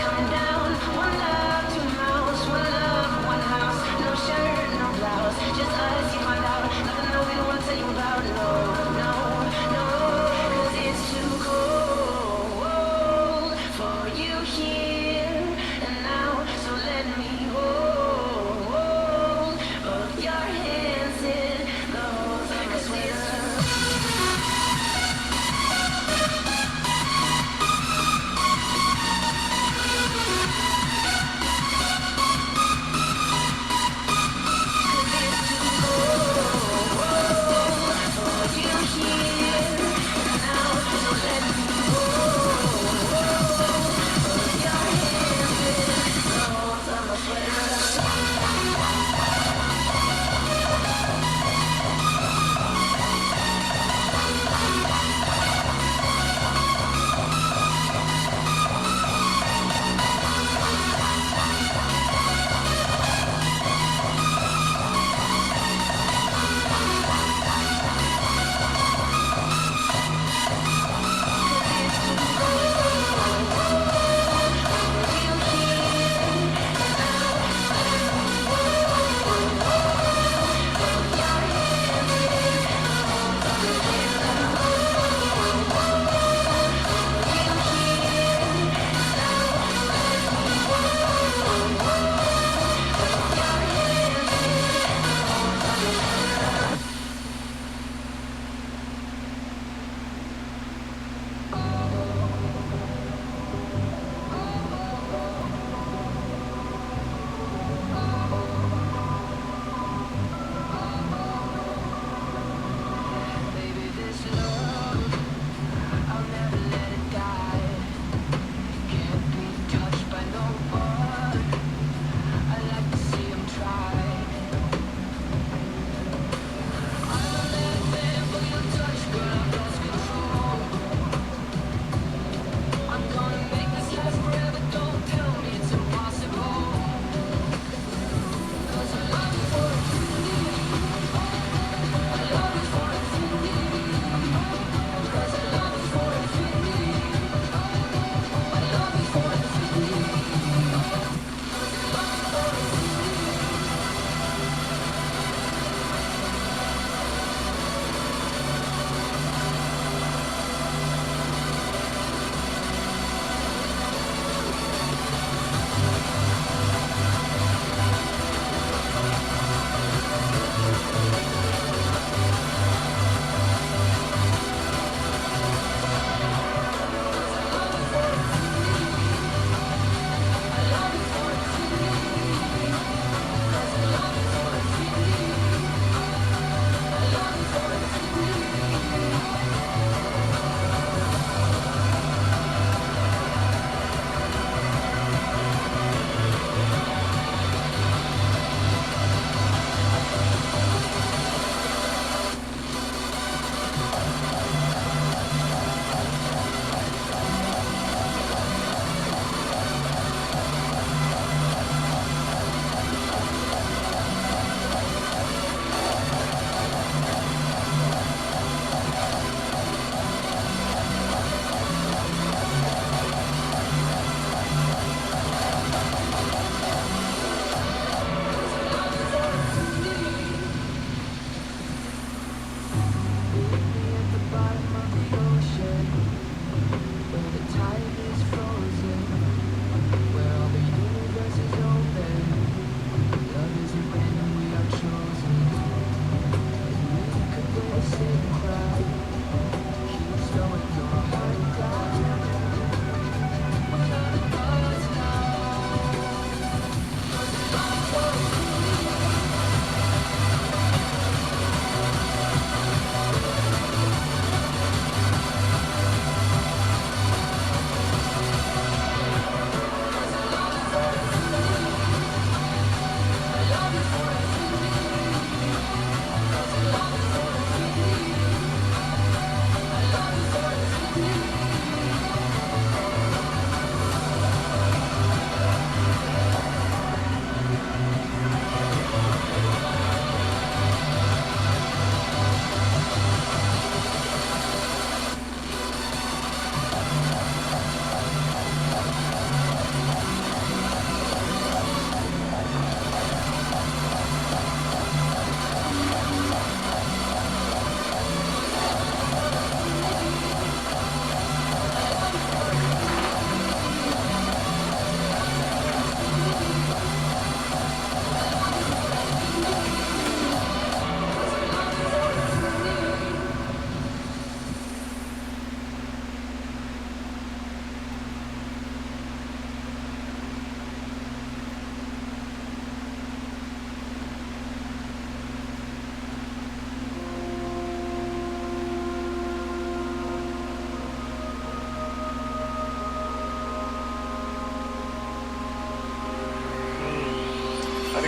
Coming down, one love, two mouths, one love, one house. No shirt, no blouse, just us, you find out. Nothing that we don't wanna tell you about, no, no, no. Cause it's too cold for you here and now, so let me hold both your hands in the holes of my sweater.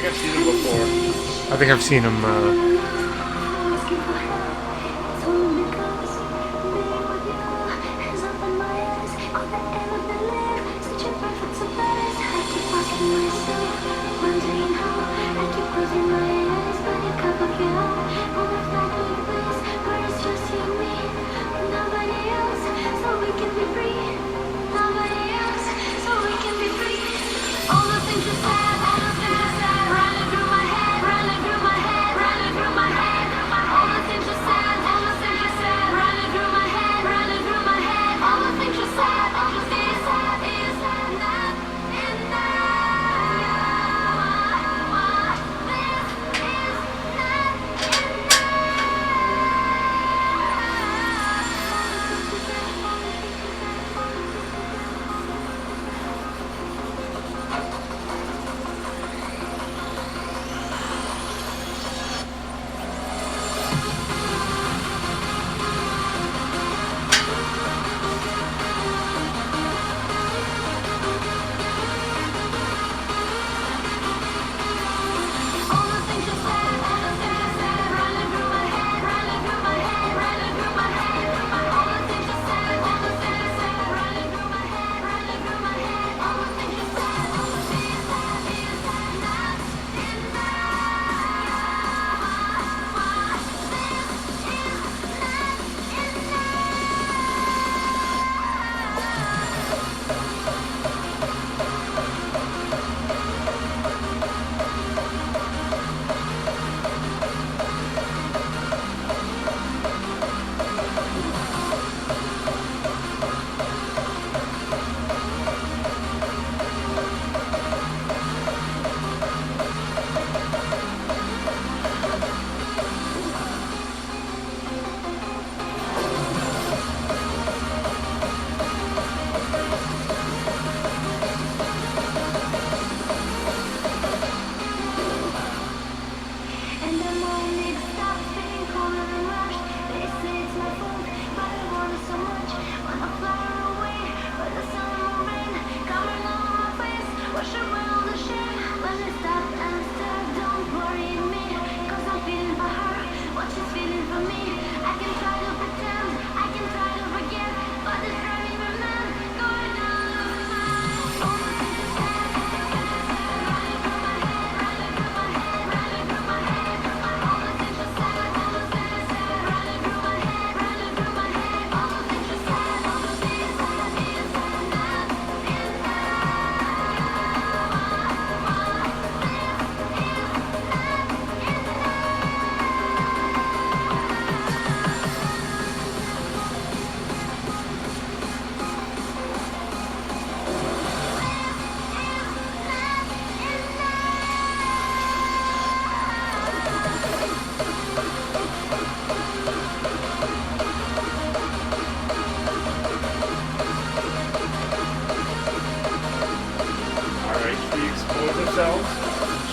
think I've seen him before. I think I've seen him.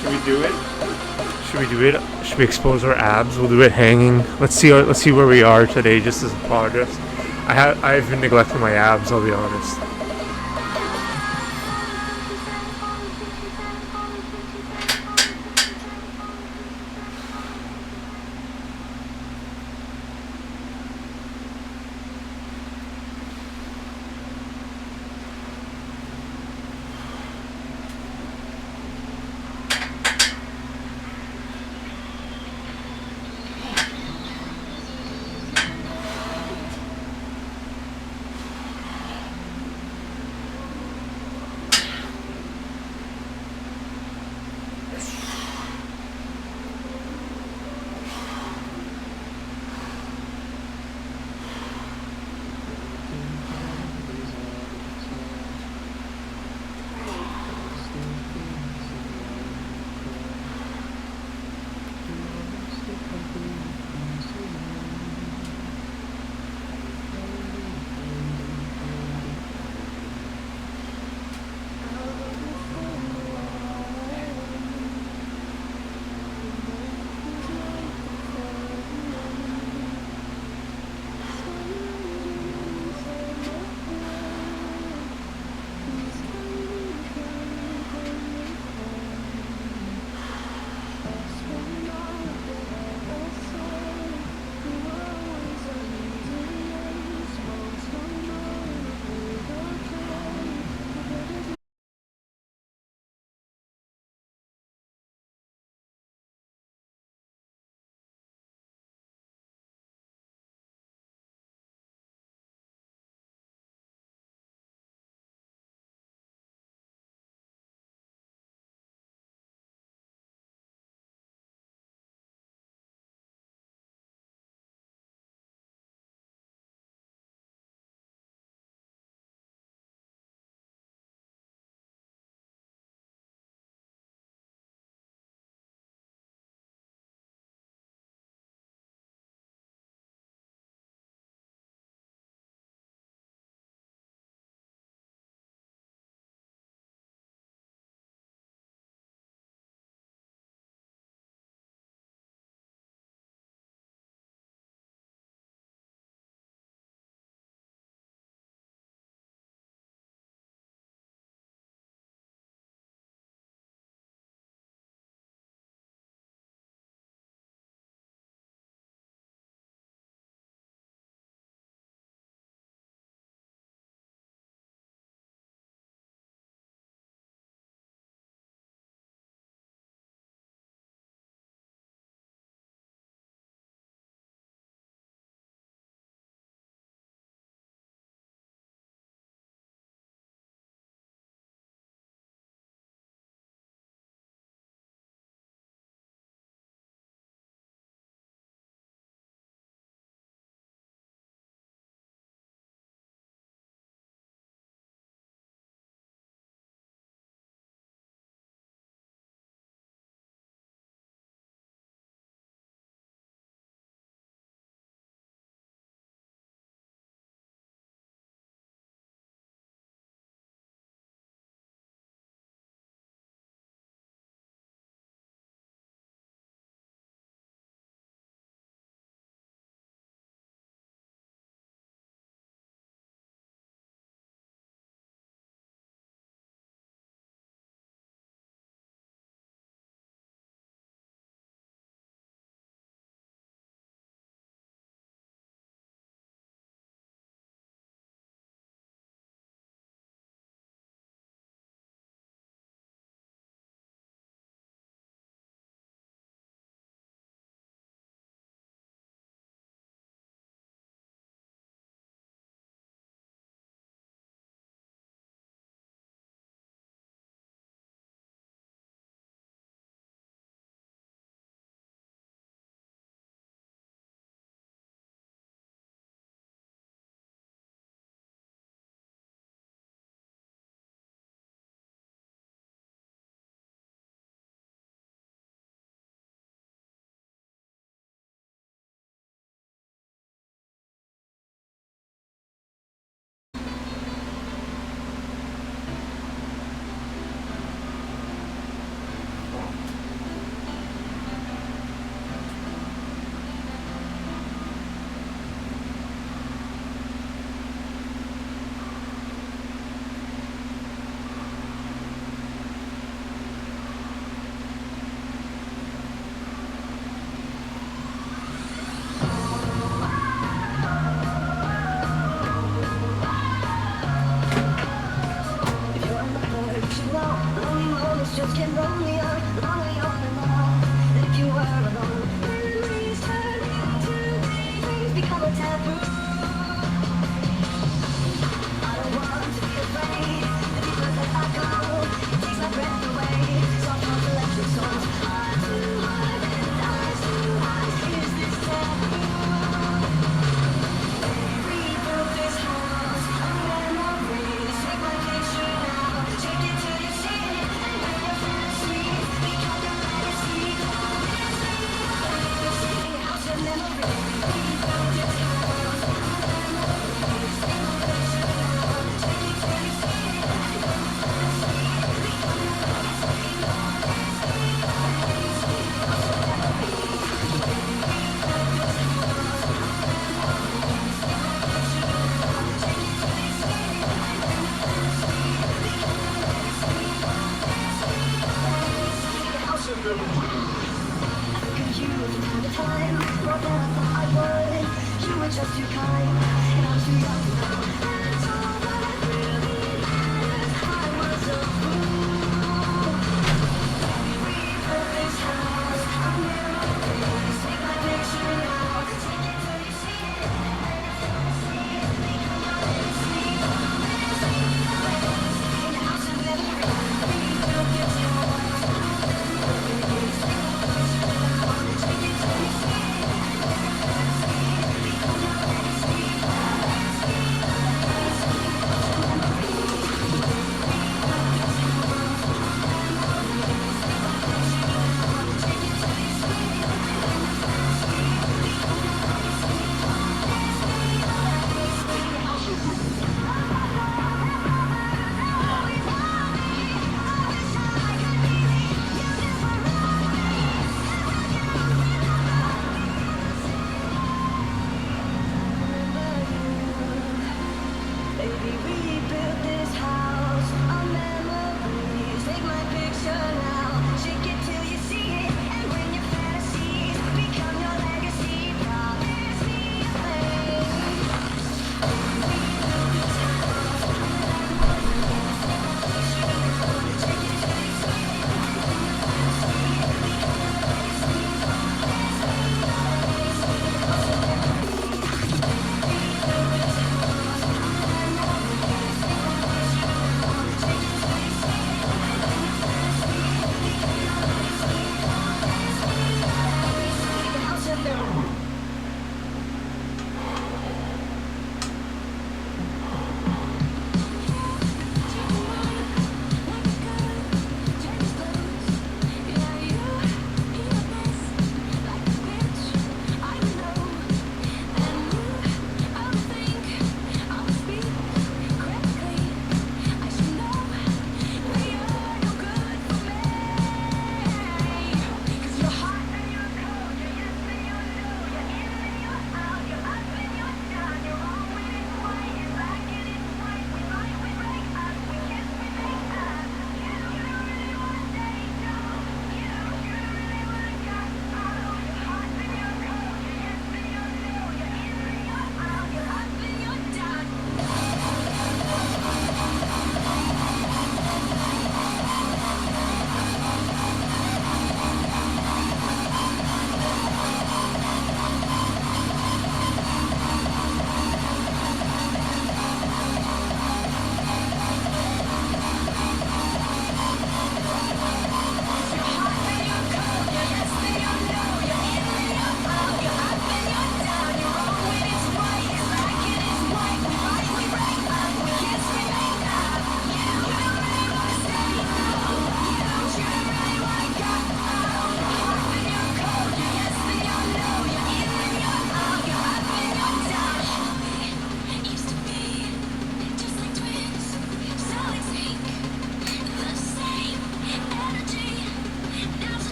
Should we do it? Should we do it? Should we expose our abs? We'll do it hanging. Let's see where we are today, just as a progress. I've been neglecting my abs, I'll be honest. Take it to the chin and bring your fantasy.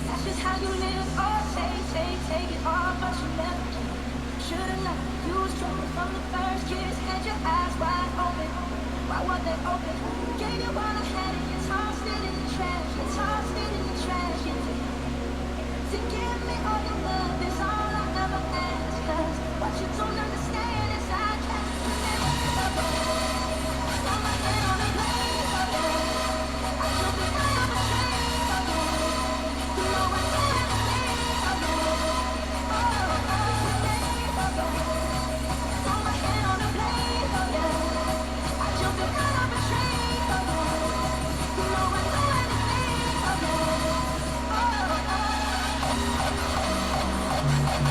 That's just how you live. Oh, take it all, but you never can. Should've known you was trouble from the first kiss. Had your eyes wide open. Why were they open? Gave you all I had and you tossed it in the trash. You tossed it in the trash. You did. To give me all your love is all I ever ask. 'Cause what you don't understand is I can't never ever. Throw my hand on the blade of it. I should be kind of ashamed of it. You know I do everything of it. Oh, throw my hand on the blade of it. I should be kind of ashamed of it. You know I do everything of it. Oh.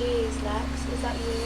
Jeez, Lex, is that you?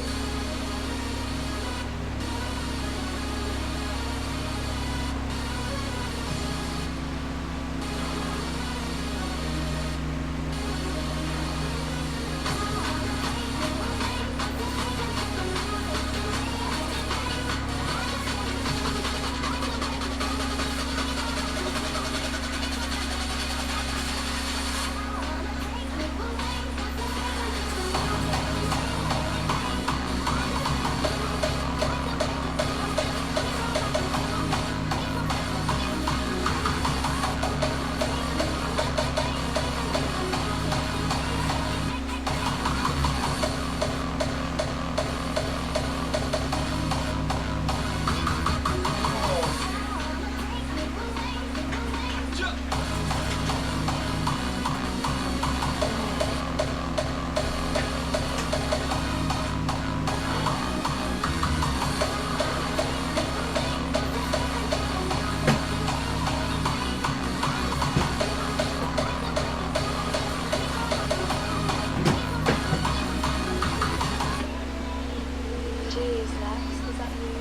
Jeez, Lex, is that you?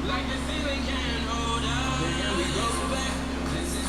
Like the ceiling can't hold us. Can we go back? This is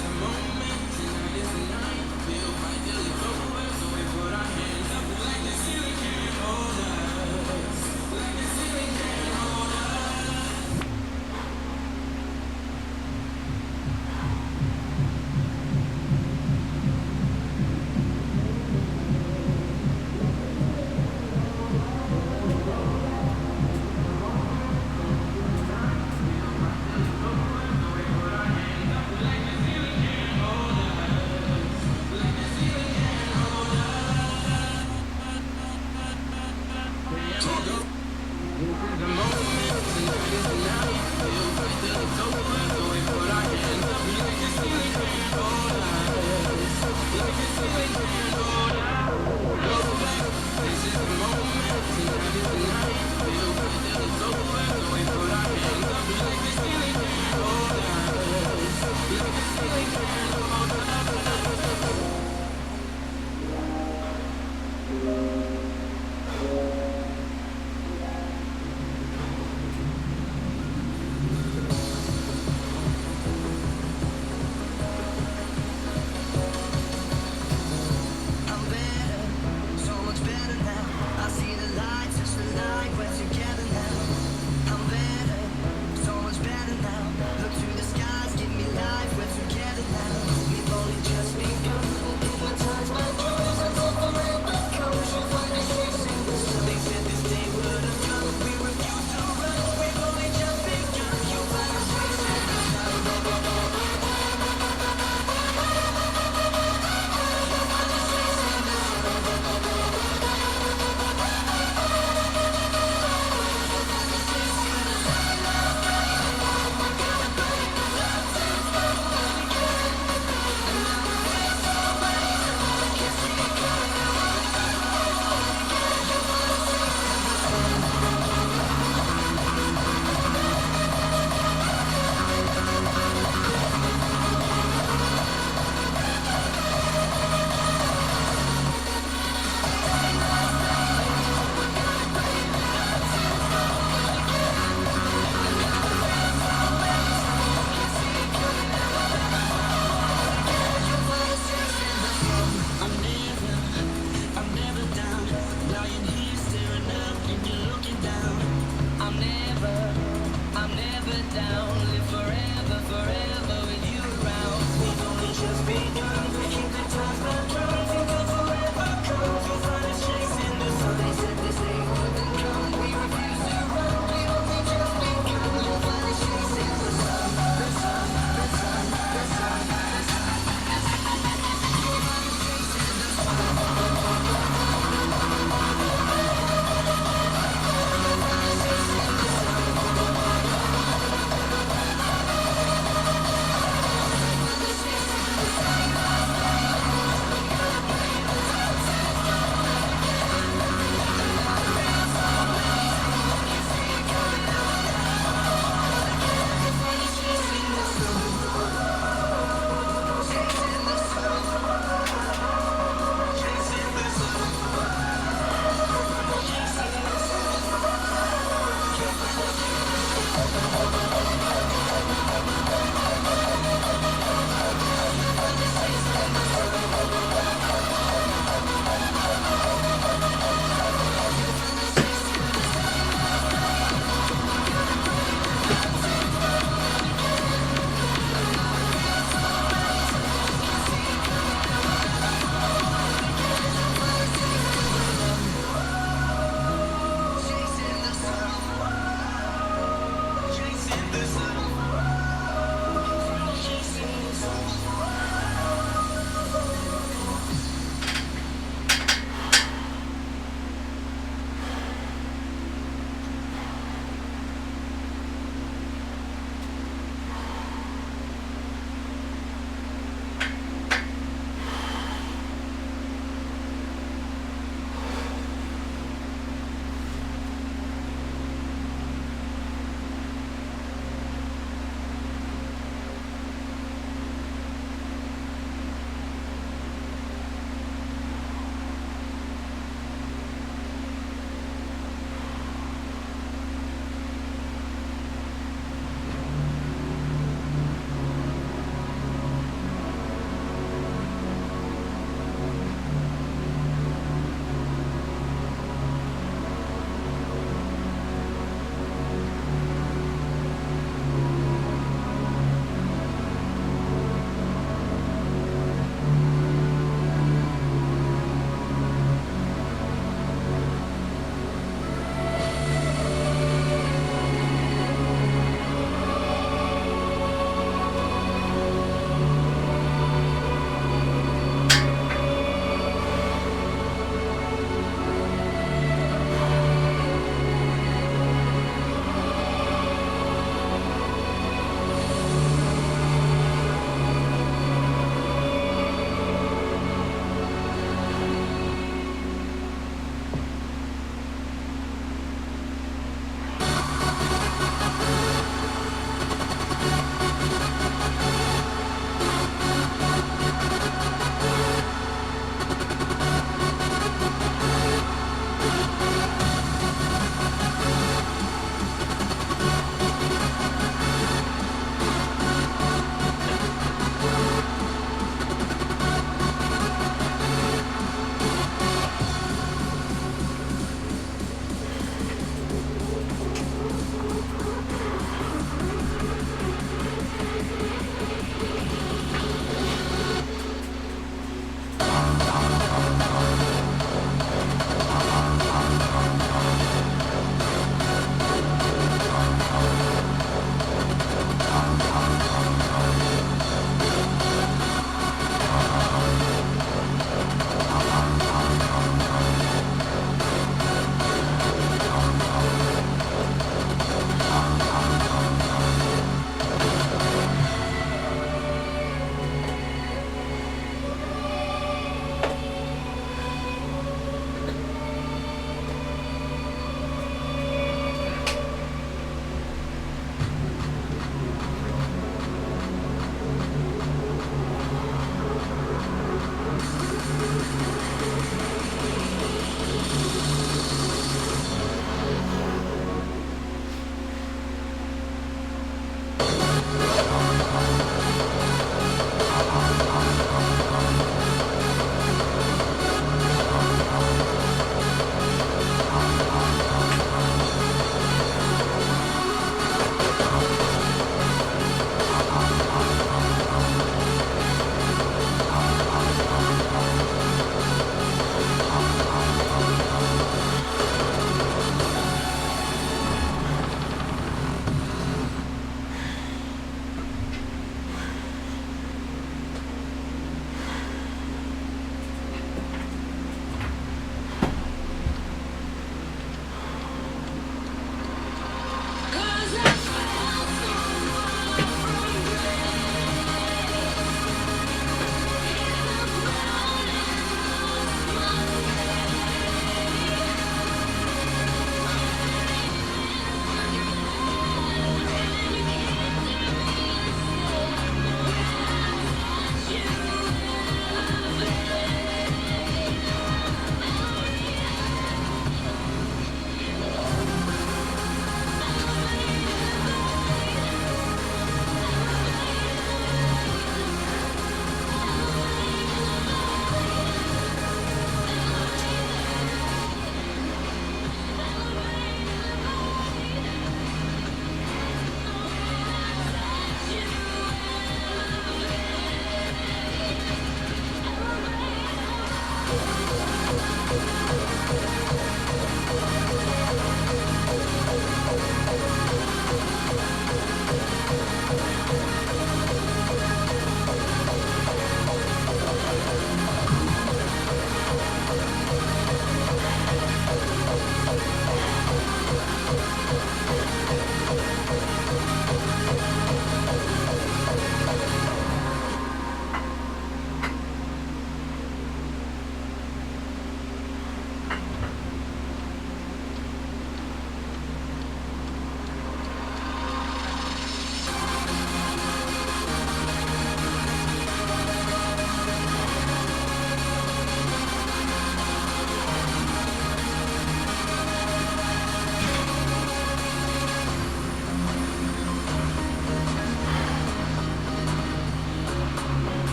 We'll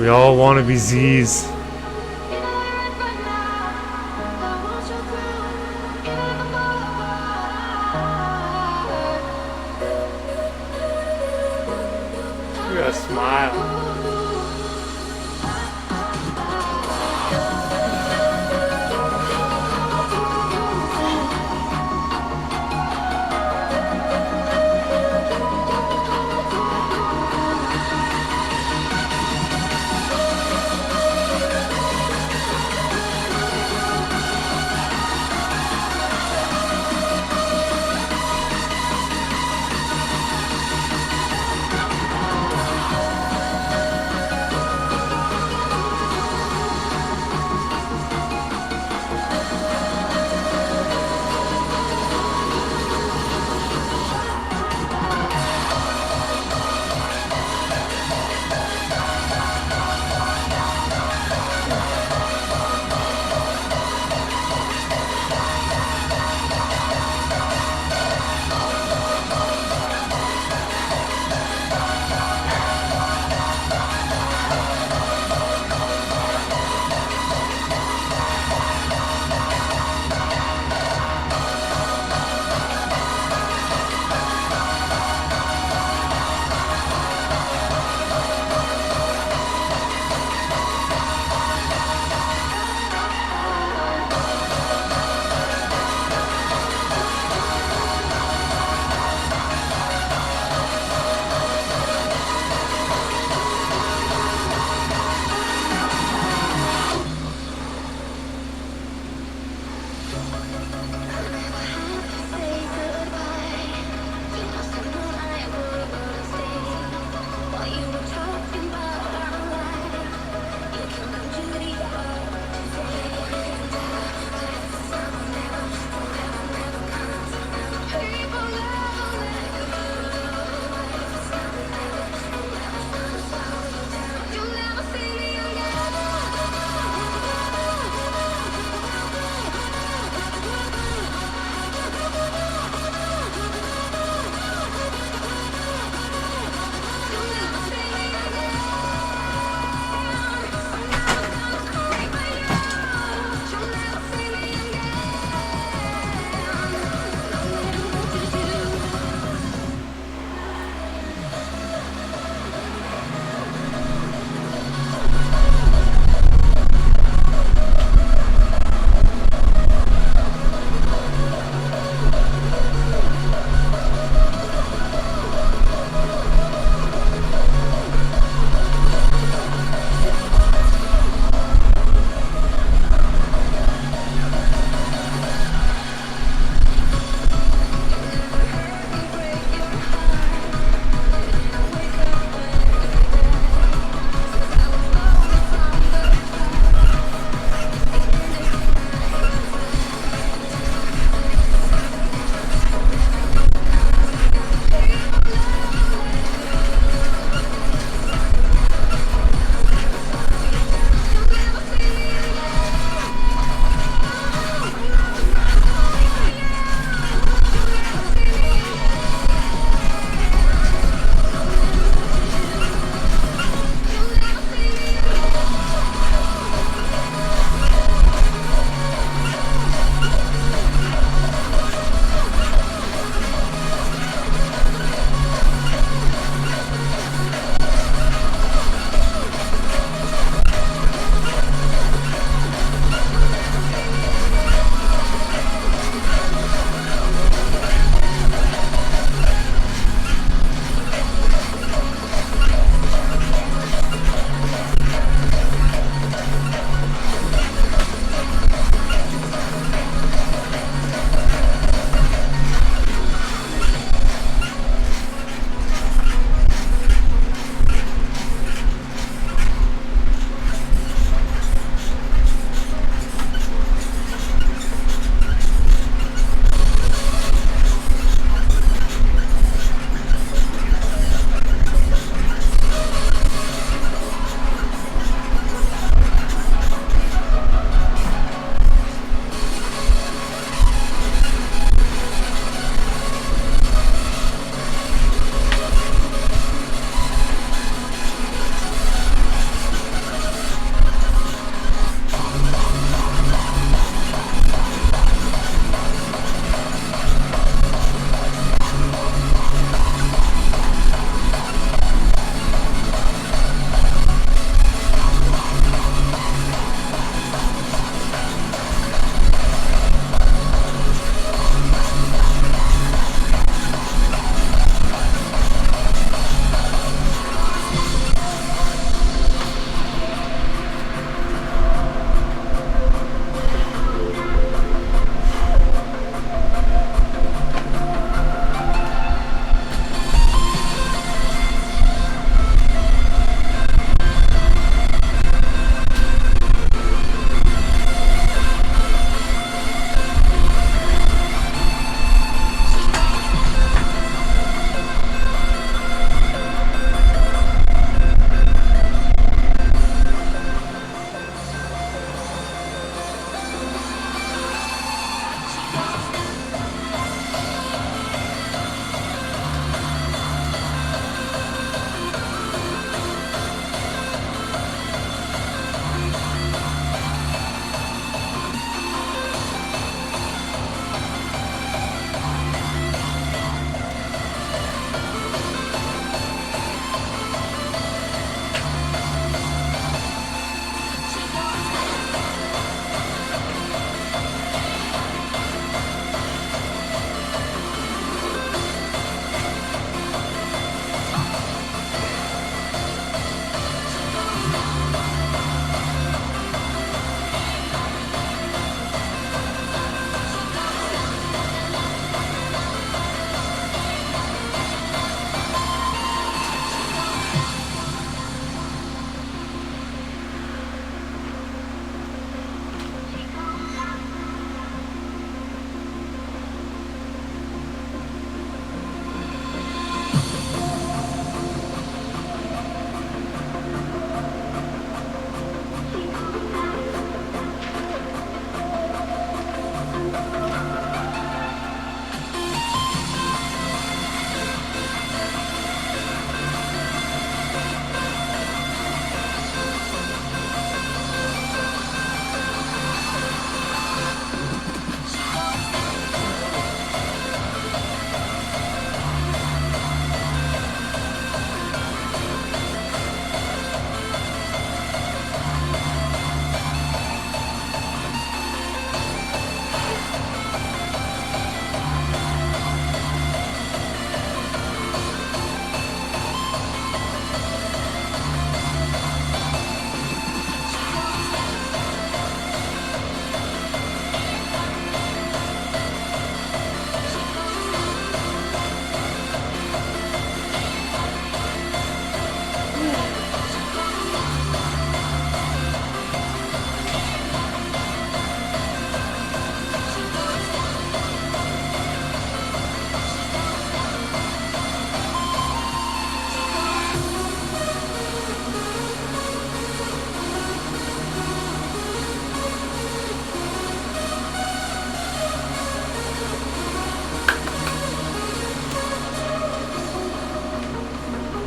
We all want to be Z's. You gotta smile.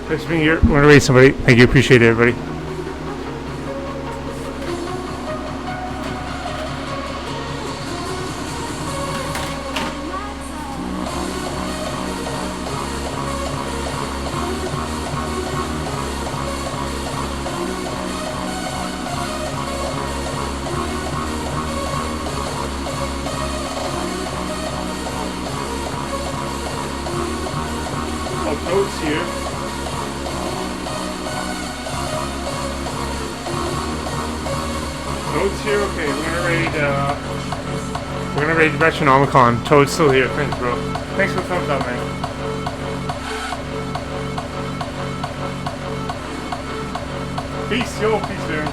Thanks for being here. Want to raise somebody? Thank you. Appreciate it, everybody. Oh, Toad's here. Toad's here. Okay, we're gonna raid Retronomicon. Toad's still here. Thanks, bro. Thanks for the thumbs up, man. Peace, yo, peace, man.